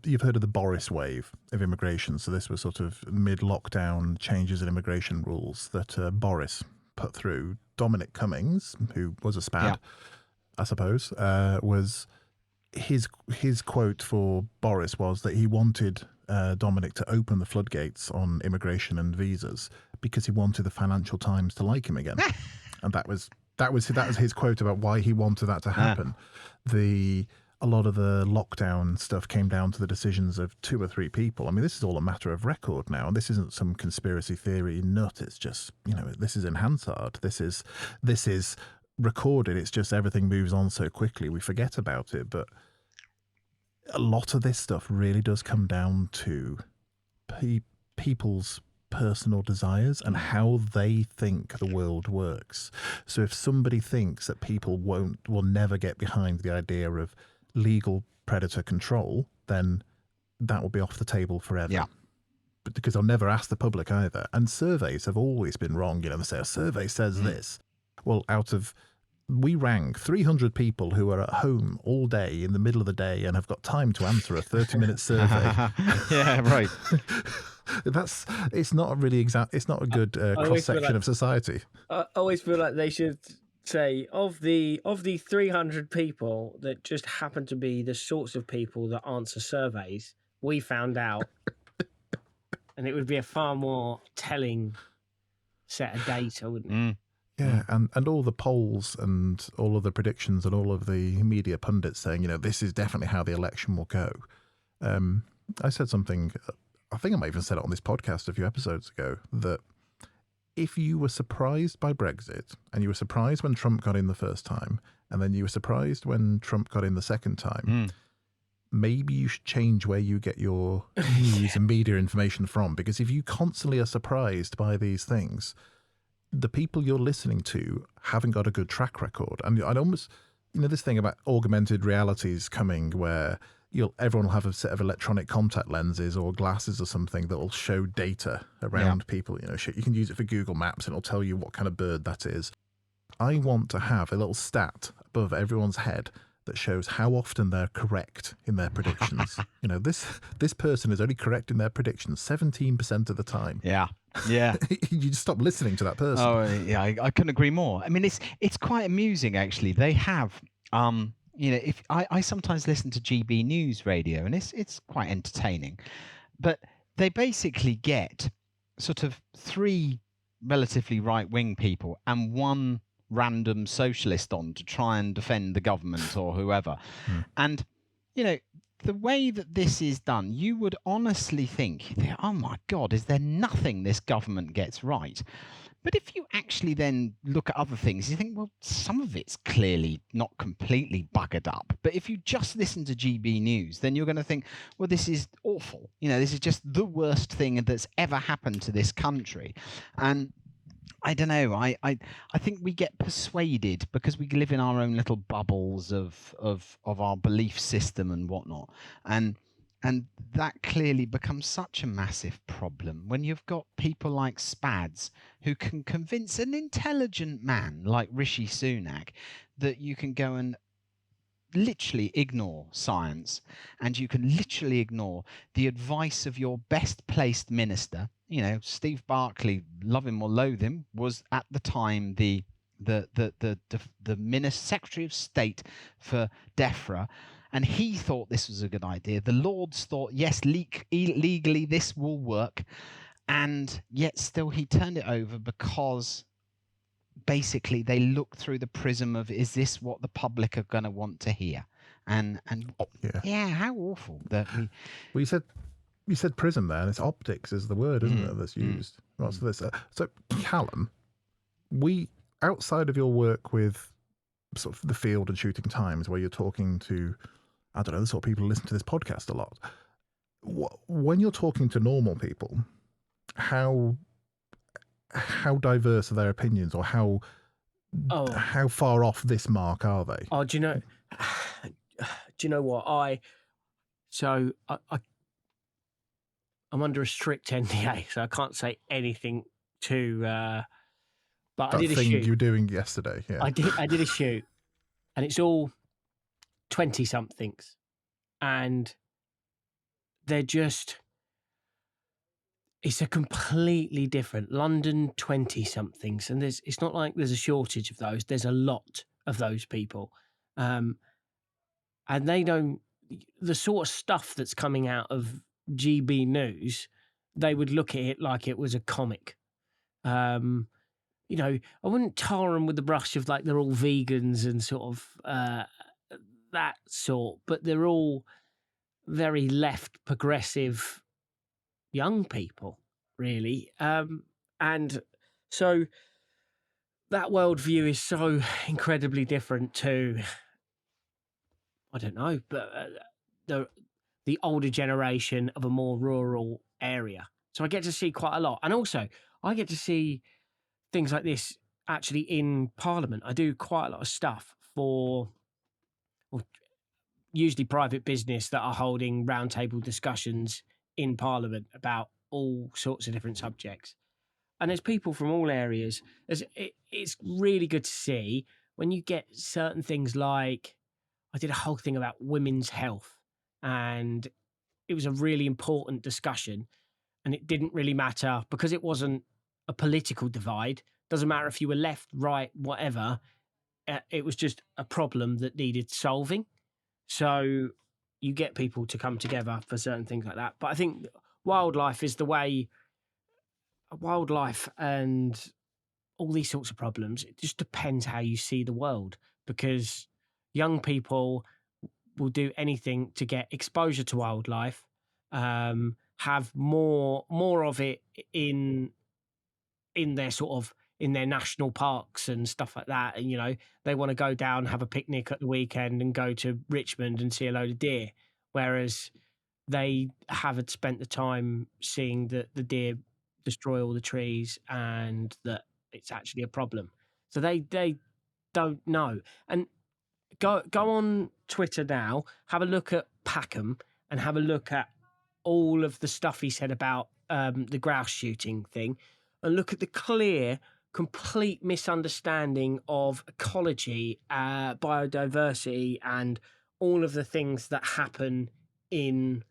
you've heard of the Boris wave of immigration. So this was sort of mid-lockdown changes in immigration rules that Boris put through. Dominic Cummings, who was a SPAD, I suppose, was his quote for Boris was that he wanted Dominic to open the floodgates on immigration and visas because he wanted the Financial Times to like him again, and that was his quote about why he wanted that to happen. A lot of the lockdown stuff came down to the decisions of 2 or 3 people. I mean, this is all a matter of record now, and this isn't some conspiracy theory nut. It's just, this is in Hansard. This is recorded. It's just everything moves on so quickly we forget about it. But a lot of this stuff really does come down to people's personal desires and how they think the world works. So if somebody thinks that people will never get behind the idea of legal predator control, then that will be off the table forever. Yeah. But because they'll never ask the public either. And surveys have always been wrong. They say a survey says this. Well, we rang 300 people who are at home all day in the middle of the day and have got time to answer a 30-minute survey. Yeah, right. It's not a really it's not a good cross-section of society. I always feel like they should say of the 300 people that just happen to be the sorts of people that answer surveys, we found out, and it would be a far more telling set of data, wouldn't it? Yeah, and all the polls and all of the predictions and all of the media pundits saying, this is definitely how the election will go. I said something, I think I might even said it on this podcast a few episodes ago, that if you were surprised by Brexit and you were surprised when Trump got in the first time and then you were surprised when Trump got in the second time, maybe you should change where you get your news and media information from. Because if you constantly are surprised by these things, the people you're listening to haven't got a good track record. And I'd almost, this thing about augmented realities coming where everyone will have a set of electronic contact lenses or glasses or something that will show data around people. You can use it for Google Maps and it'll tell you what kind of bird that is. I want to have a little stat above everyone's head that shows how often they're correct in their predictions. This person is only correct in their predictions 17% of the time. Yeah. You just stop listening to that person. Oh, yeah, I couldn't agree more. I mean, it's quite amusing, actually. They have, if I sometimes listen to GB News radio, and it's quite entertaining, but they basically get sort of 3 relatively right-wing people and 1 random socialist on to try and defend the government or whoever. And, the way that this is done, you would honestly think, oh my God, is there nothing this government gets right? But if you actually then look at other things, you think, well, some of it's clearly not completely buggered up. But if you just listen to GB News, then you're going to think, well, this is awful. This is just the worst thing that's ever happened to this country. And I don't know. I think we get persuaded because we live in our own little bubbles of our belief system and whatnot. And that clearly becomes such a massive problem when you've got people like Spads who can convince an intelligent man like Rishi Sunak that you can go and literally ignore science and you can literally ignore the advice of your best placed minister. Steve Barclay, love him or loathe him, was at the time the the Secretary of State for DEFRA, and he thought this was a good idea. The Lords thought, yes, legally this will work, and yet still he turned it over because basically they look through the prism of, is this what the public are going to want to hear? And yeah, how awful that we. Well, you said prism there, and it's optics is the word, isn't it, that's used. What's this? So Callum, we, outside of your work with sort of the field and shooting times, where you're talking to, I don't know, the sort of people who listen to this podcast a lot, when you're talking to normal people, how diverse are their opinions, or how far off this mark are they? Oh, do you know what? I'm under a strict NDA, so I can't say anything too. But That I did a thing shoot. you were doing yesterday, yeah. I did a shoot, and it's all 20-somethings, and they're just. It's a completely different London 20-somethings, and it's not like there's a shortage of those. There's a lot of those people, and they don't. The sort of stuff that's coming out of GB News, they would look at it like it was a comic. You know, I wouldn't tar them with the brush of like they're all vegans and sort of that sort, but they're all very left progressive young people, really. And so that worldview is so incredibly different to, I don't know, but the older generation of a more rural area. So I get to see quite a lot. And also, I get to see things like this actually in Parliament. I do quite a lot of stuff for usually private business that are holding roundtable discussions in Parliament about all sorts of different subjects. And there's people from all areas. It's really good to see when you get certain things like, I did a whole thing about women's health, and it was a really important discussion, and it didn't really matter because it wasn't a political divide. Doesn't matter if you were left, right, whatever. It was just a problem that needed solving. So you get people to come together for certain things like that. But I think wildlife is the way. Wildlife and all these sorts of problems, it just depends how you see the world, because young people will do anything to get exposure to wildlife, have more of it in their sort of in their national parks and stuff like that. And, you know, they want to go down, have a picnic at the weekend and go to Richmond and see a load of deer. Whereas they haven't spent the time seeing the deer destroy all the trees and that it's actually a problem. So they don't know. And go on Twitter now, have a look at Packham and have a look at all of the stuff he said about the grouse shooting thing, and look at the clear, complete misunderstanding of ecology, biodiversity, and all of the things that happen in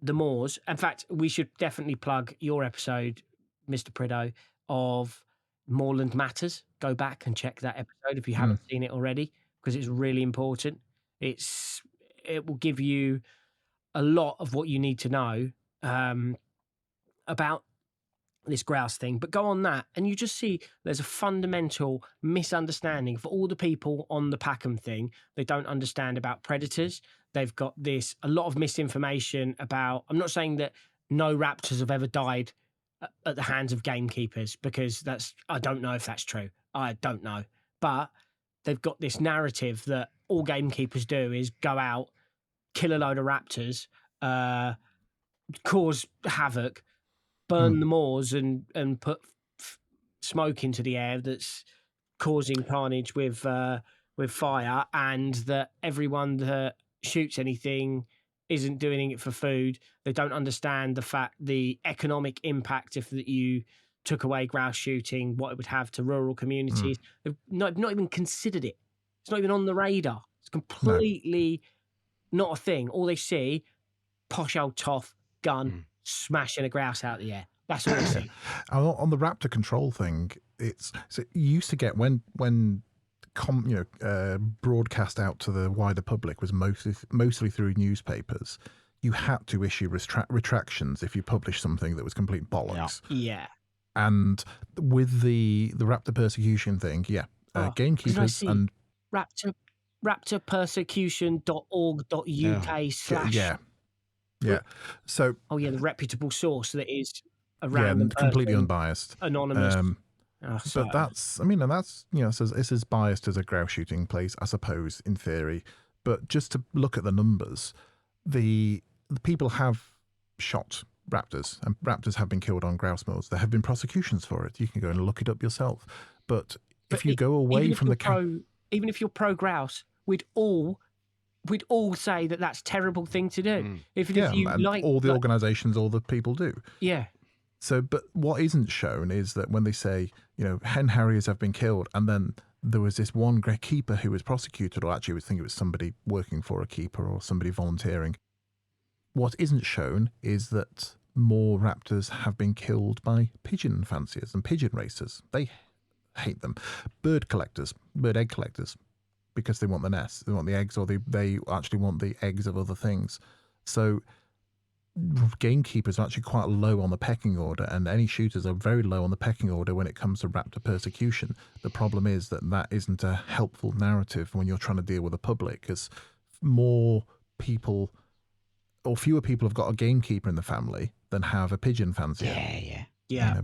the moors. In fact, we should definitely plug your episode, Mr. Prideaux, of Moorland Matters. Go back and check that episode if you haven't seen it already, because it's really important. It will give you a lot of what you need to know about this grouse thing. But go on that and you just see there's a fundamental misunderstanding for all the people on the Packham thing. They don't understand about predators. They've got a lot of misinformation about, I'm not saying that no raptors have ever died at the hands of gamekeepers, because I don't know if that's true. I don't know. But they've got this narrative that all gamekeepers do is go out, kill a load of raptors, cause havoc, burn the moors and put smoke into the air that's causing carnage with fire, and that everyone that shoots anything isn't doing it for food. They don't understand the economic impact if that you took away grouse shooting, what it would have to rural communities. They've not even considered it. It's not even on the radar. It's completely not a thing. All they see, posh old toff, gun, smashing a grouse out of the air. That's all I see. On the raptor control thing, so you used to get when broadcast out to the wider public was mostly through newspapers. You had to issue retractions if you published something that was complete bollocks. Yeah. And with the raptor persecution thing, gamekeepers and raptorpersecution.org.uk/ So the reputable source that is a random completely person, unbiased, anonymous. But that's it's as biased as a grouse shooting place, I suppose, in theory. But just to look at the numbers, the people have shot raptors, and raptors have been killed on grouse moors. There have been prosecutions for it. You can go and look it up yourself. But if you go away from even if you're pro grouse, we'd all say that that's a terrible thing to do. If you like, all the organisations, all the people do. Yeah. So, but what isn't shown is that when they say, hen harriers have been killed, and then there was this one keeper who was prosecuted, or actually I think it was somebody working for a keeper or somebody volunteering. What isn't shown is that more raptors have been killed by pigeon fanciers and pigeon racers. They hate them. Bird egg collectors, because they want the nests, they want the eggs, or they actually want the eggs of other things. So gamekeepers are actually quite low on the pecking order, and any shooters are very low on the pecking order when it comes to raptor persecution. The problem is that isn't a helpful narrative when you're trying to deal with the public, because more people or fewer people have got a gamekeeper in the family than have a pigeon fancier. Yeah.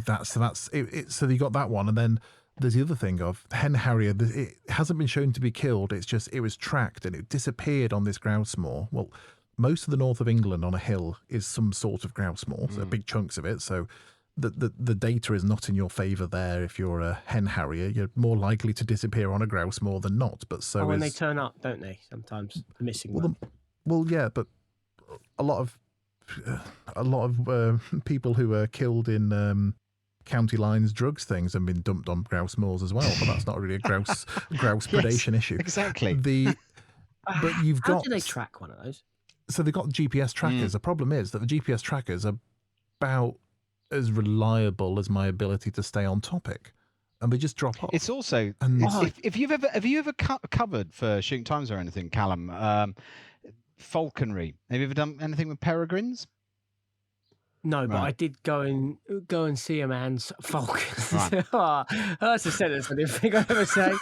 That's it. So you got that one, and then there's the other thing of hen harrier. It hasn't been shown to be killed. It's just it was tracked and it disappeared on this grouse moor. Well, most of the north of England on a hill is some sort of grouse moor, so big chunks of it. So the data is not in your favour there. If you're a hen harrier, you're more likely to disappear on a grouse moor than not. But when they turn up, don't they? Sometimes the missing one. But a lot of people who are killed in county lines drugs things have been dumped on grouse moors as well. But that's not really a grouse predation issue. Exactly. But you've got. How do they track one of those? So they've got GPS trackers. The problem is that the GPS trackers are about as reliable as my ability to stay on topic, and they just drop off. It's also if you've ever covered for Shooting Times or anything, Callum, falconry. Have you ever done anything with peregrines? No, but I did go and see a man's falcons. Right. That's a sentence I didn't think I'd ever say.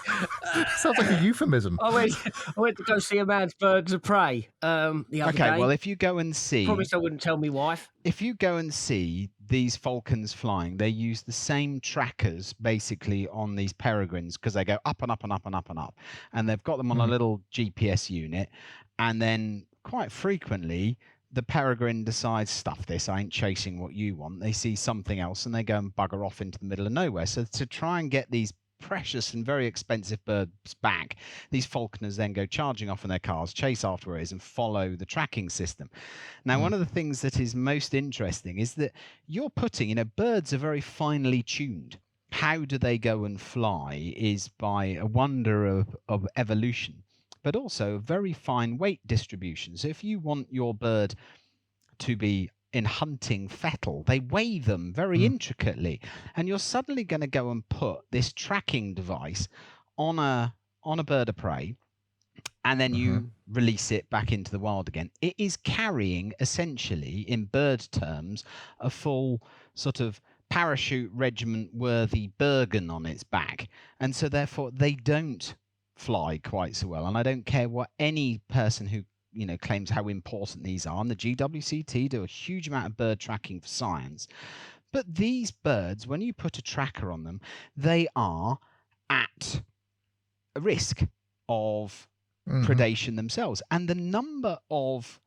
Sounds like a euphemism. I went to go see a man's birds of prey the other day. Okay, well, if you go and see... Promise I wouldn't tell me wife. If you go and see these falcons flying, they use the same trackers, basically, on these peregrines, because they go up and up and up and up and up. And they've got them on a little GPS unit. And then, quite frequently... the peregrine decides, stuff this, I ain't chasing what you want. They see something else and they go and bugger off into the middle of nowhere. So to try and get these precious and very expensive birds back, these falconers then go charging off in their cars, chase after it and follow the tracking system. Now, one of the things that is most interesting is that you're putting, birds are very finely tuned. How do they go and fly is by a wonder of evolution, but also a very fine weight distribution. So if you want your bird to be in hunting fettle, they weigh them very intricately, and you're suddenly going to go and put this tracking device on a bird of prey, and then you release it back into the wild again. It is carrying, essentially, in bird terms, a full sort of parachute regiment worthy Bergen on its back, and so therefore they don't fly quite so well. And I don't care what any person who claims how important these are, and the GWCT do a huge amount of bird tracking for science, but these birds, when you put a tracker on them, they are at a risk of predation themselves. And the number of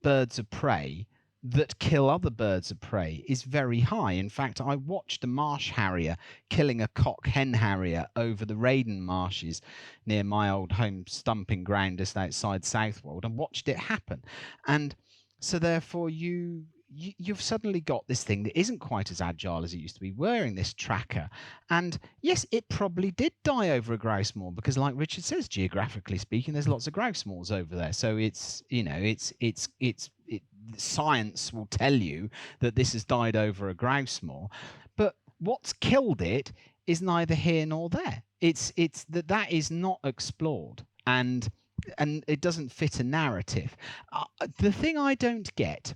birds of prey that kill other birds of prey is very high. In fact, I watched a marsh harrier killing a cock hen harrier over the Raiden marshes near my old home stumping ground just outside Southwold, and watched it happen. And so therefore you've suddenly got this thing that isn't quite as agile as it used to be, wearing this tracker. And yes, it probably did die over a grouse moor, because like Richard says, geographically speaking, there's lots of grouse moors over there. So it's science will tell you that this has died over a grouse moor. But what's killed it is neither here nor there. It's that is not explored, and it doesn't fit a narrative. The thing I don't get,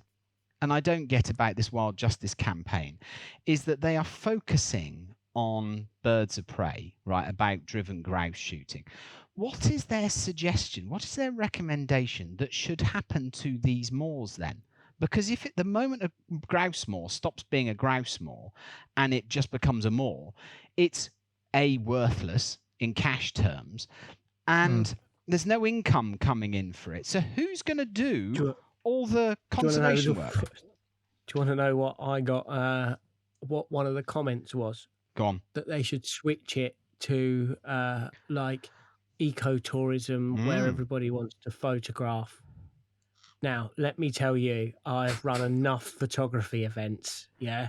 and I don't get about this Wild Justice campaign, is that they are focusing on birds of prey, right, about driven grouse shooting. What is their suggestion? What is their recommendation that should happen to these moors then? Because if at the moment a grouse moor stops being a grouse moor and it just becomes a moor, it's worthless in cash terms, and there's no income coming in for it. So who's going to do all the conservation work? Do you want to know what I got? What one of the comments was? Go on. That they should switch it to like ecotourism, where everybody wants to photograph. Now, let me tell you, I've run enough photography events. Yeah.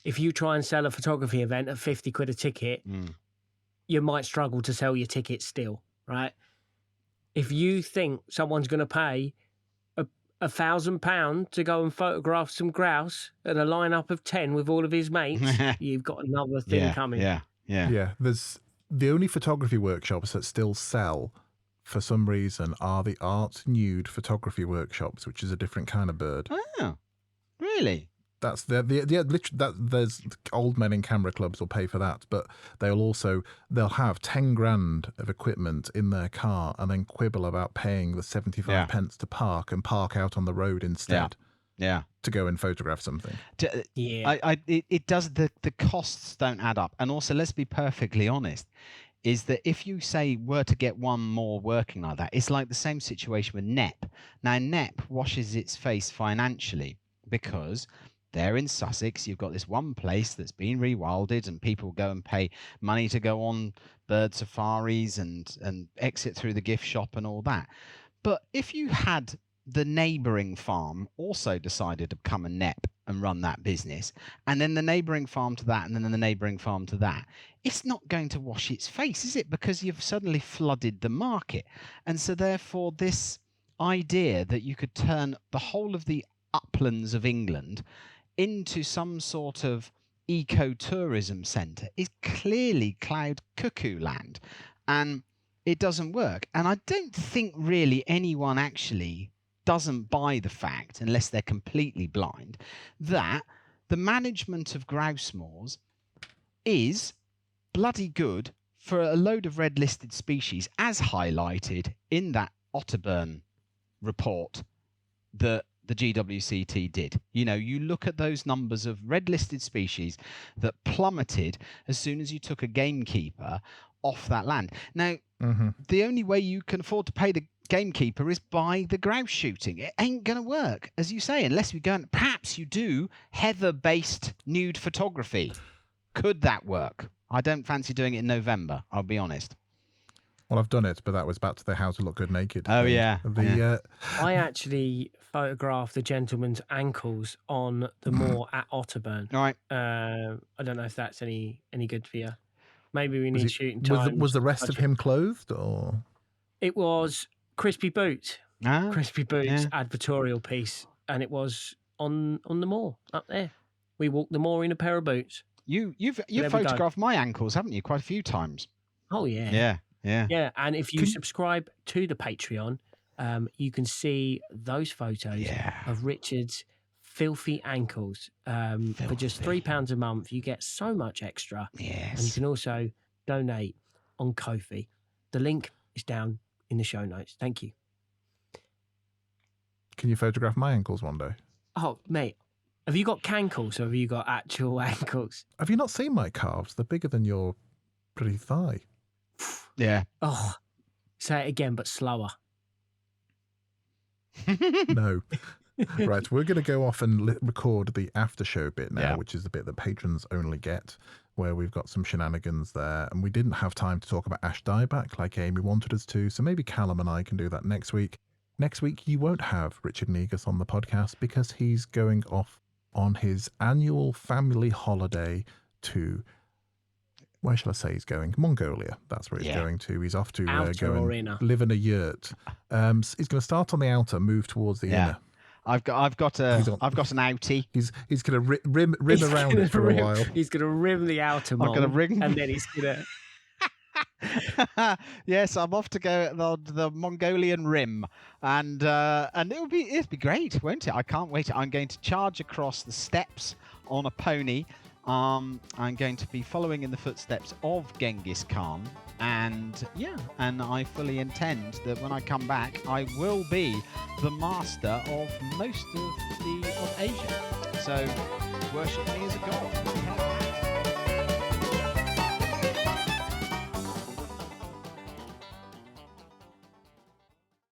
If you try and sell a photography event at 50 quid a ticket, you might struggle to sell your ticket still, right? If you think someone's going to pay £1,000 to go and photograph some grouse at a lineup of 10 with all of his mates, you've got another thing coming. Yeah. There's the only photography workshops that still sell for some reason are the art nude photography workshops, which is a different kind of bird. Oh, really? That's there's old men in camera clubs will pay for that, but they'll have 10 grand of equipment in their car and then quibble about paying the 75 pence to park out on the road instead. Yeah. To go and photograph something. It does. The costs don't add up. And also, let's be perfectly honest, is that if you were to get one more working like that, it's like the same situation with NEP. Now, NEP washes its face financially because there in Sussex, you've got this one place that's been rewilded and people go and pay money to go on bird safaris and exit through the gift shop and all that. But if you had the neighbouring farm also decided to become a NEP and run that business, and then the neighbouring farm to that, and then the neighbouring farm to that, it's not going to wash its face, is it? Because you've suddenly flooded the market. And so therefore this idea that you could turn the whole of the uplands of England into some sort of ecotourism centre is clearly cloud cuckoo land, and it doesn't work. And I don't think really anyone actually doesn't buy the fact, unless they're completely blind, that the management of grouse moors is bloody good for a load of red listed species, as highlighted in that Otterburn report that the GWCT did. You know, you look at those numbers of red listed species that plummeted as soon as you took a gamekeeper off that land. Now, the only way you can afford to pay the gamekeeper is by the grouse shooting. It ain't going to work, as you say, unless we go and perhaps you do heather-based nude photography. Could that work? I don't fancy doing it in November, I'll be honest. Well, I've done it, but that was back to the how to look good naked. Oh, yeah. I actually photographed the gentleman's ankles on the moor at Otterburn. All right. I don't know if that's any good for you. Maybe we need shooting time. Was the rest of him clothed, or? It was Crispy Boots. Crispy Boots advertorial piece, and it was on the moor up there. We walked the moor in a pair of boots. You've photographed my ankles, haven't you? Quite a few times. Oh yeah. Yeah. And if you subscribe to the Patreon, you can see those photos of Richard's filthy ankles. For just £3 a month, you get so much extra. Yes. And you can also donate on Ko-fi. The link is down in the show notes. Thank you. Can you photograph my ankles one day? Oh, mate. Have you got cankles or have you got actual ankles? Have you not seen my calves? They're bigger than your bloody thigh. Yeah. Oh, say it again, but slower. No. Right, we're going to go off and record the after show bit now, which is the bit that patrons only get, where we've got some shenanigans there. And we didn't have time to talk about Ash Dieback like Amy wanted us to, so maybe Callum and I can do that next week. Next week, you won't have Richard Negus on the podcast because he's going off on his annual family holiday to where shall I say he's going? Mongolia. That's where he's going to. He's off to Outer go or and inner? live in a yurt. He's going to start on the outer, move towards the inner. I've got an outie. He's going to rim around it for a while. He's going to rim the outer I'm going to ring, and then he's going to. Yes, I'm off to go the Mongolian rim, and it'll be great, won't it? I can't wait. I'm going to charge across the steppes on a pony. I'm going to be following in the footsteps of Genghis Khan, and I fully intend that when I come back, I will be the master of most of Asia. So worship me as a god.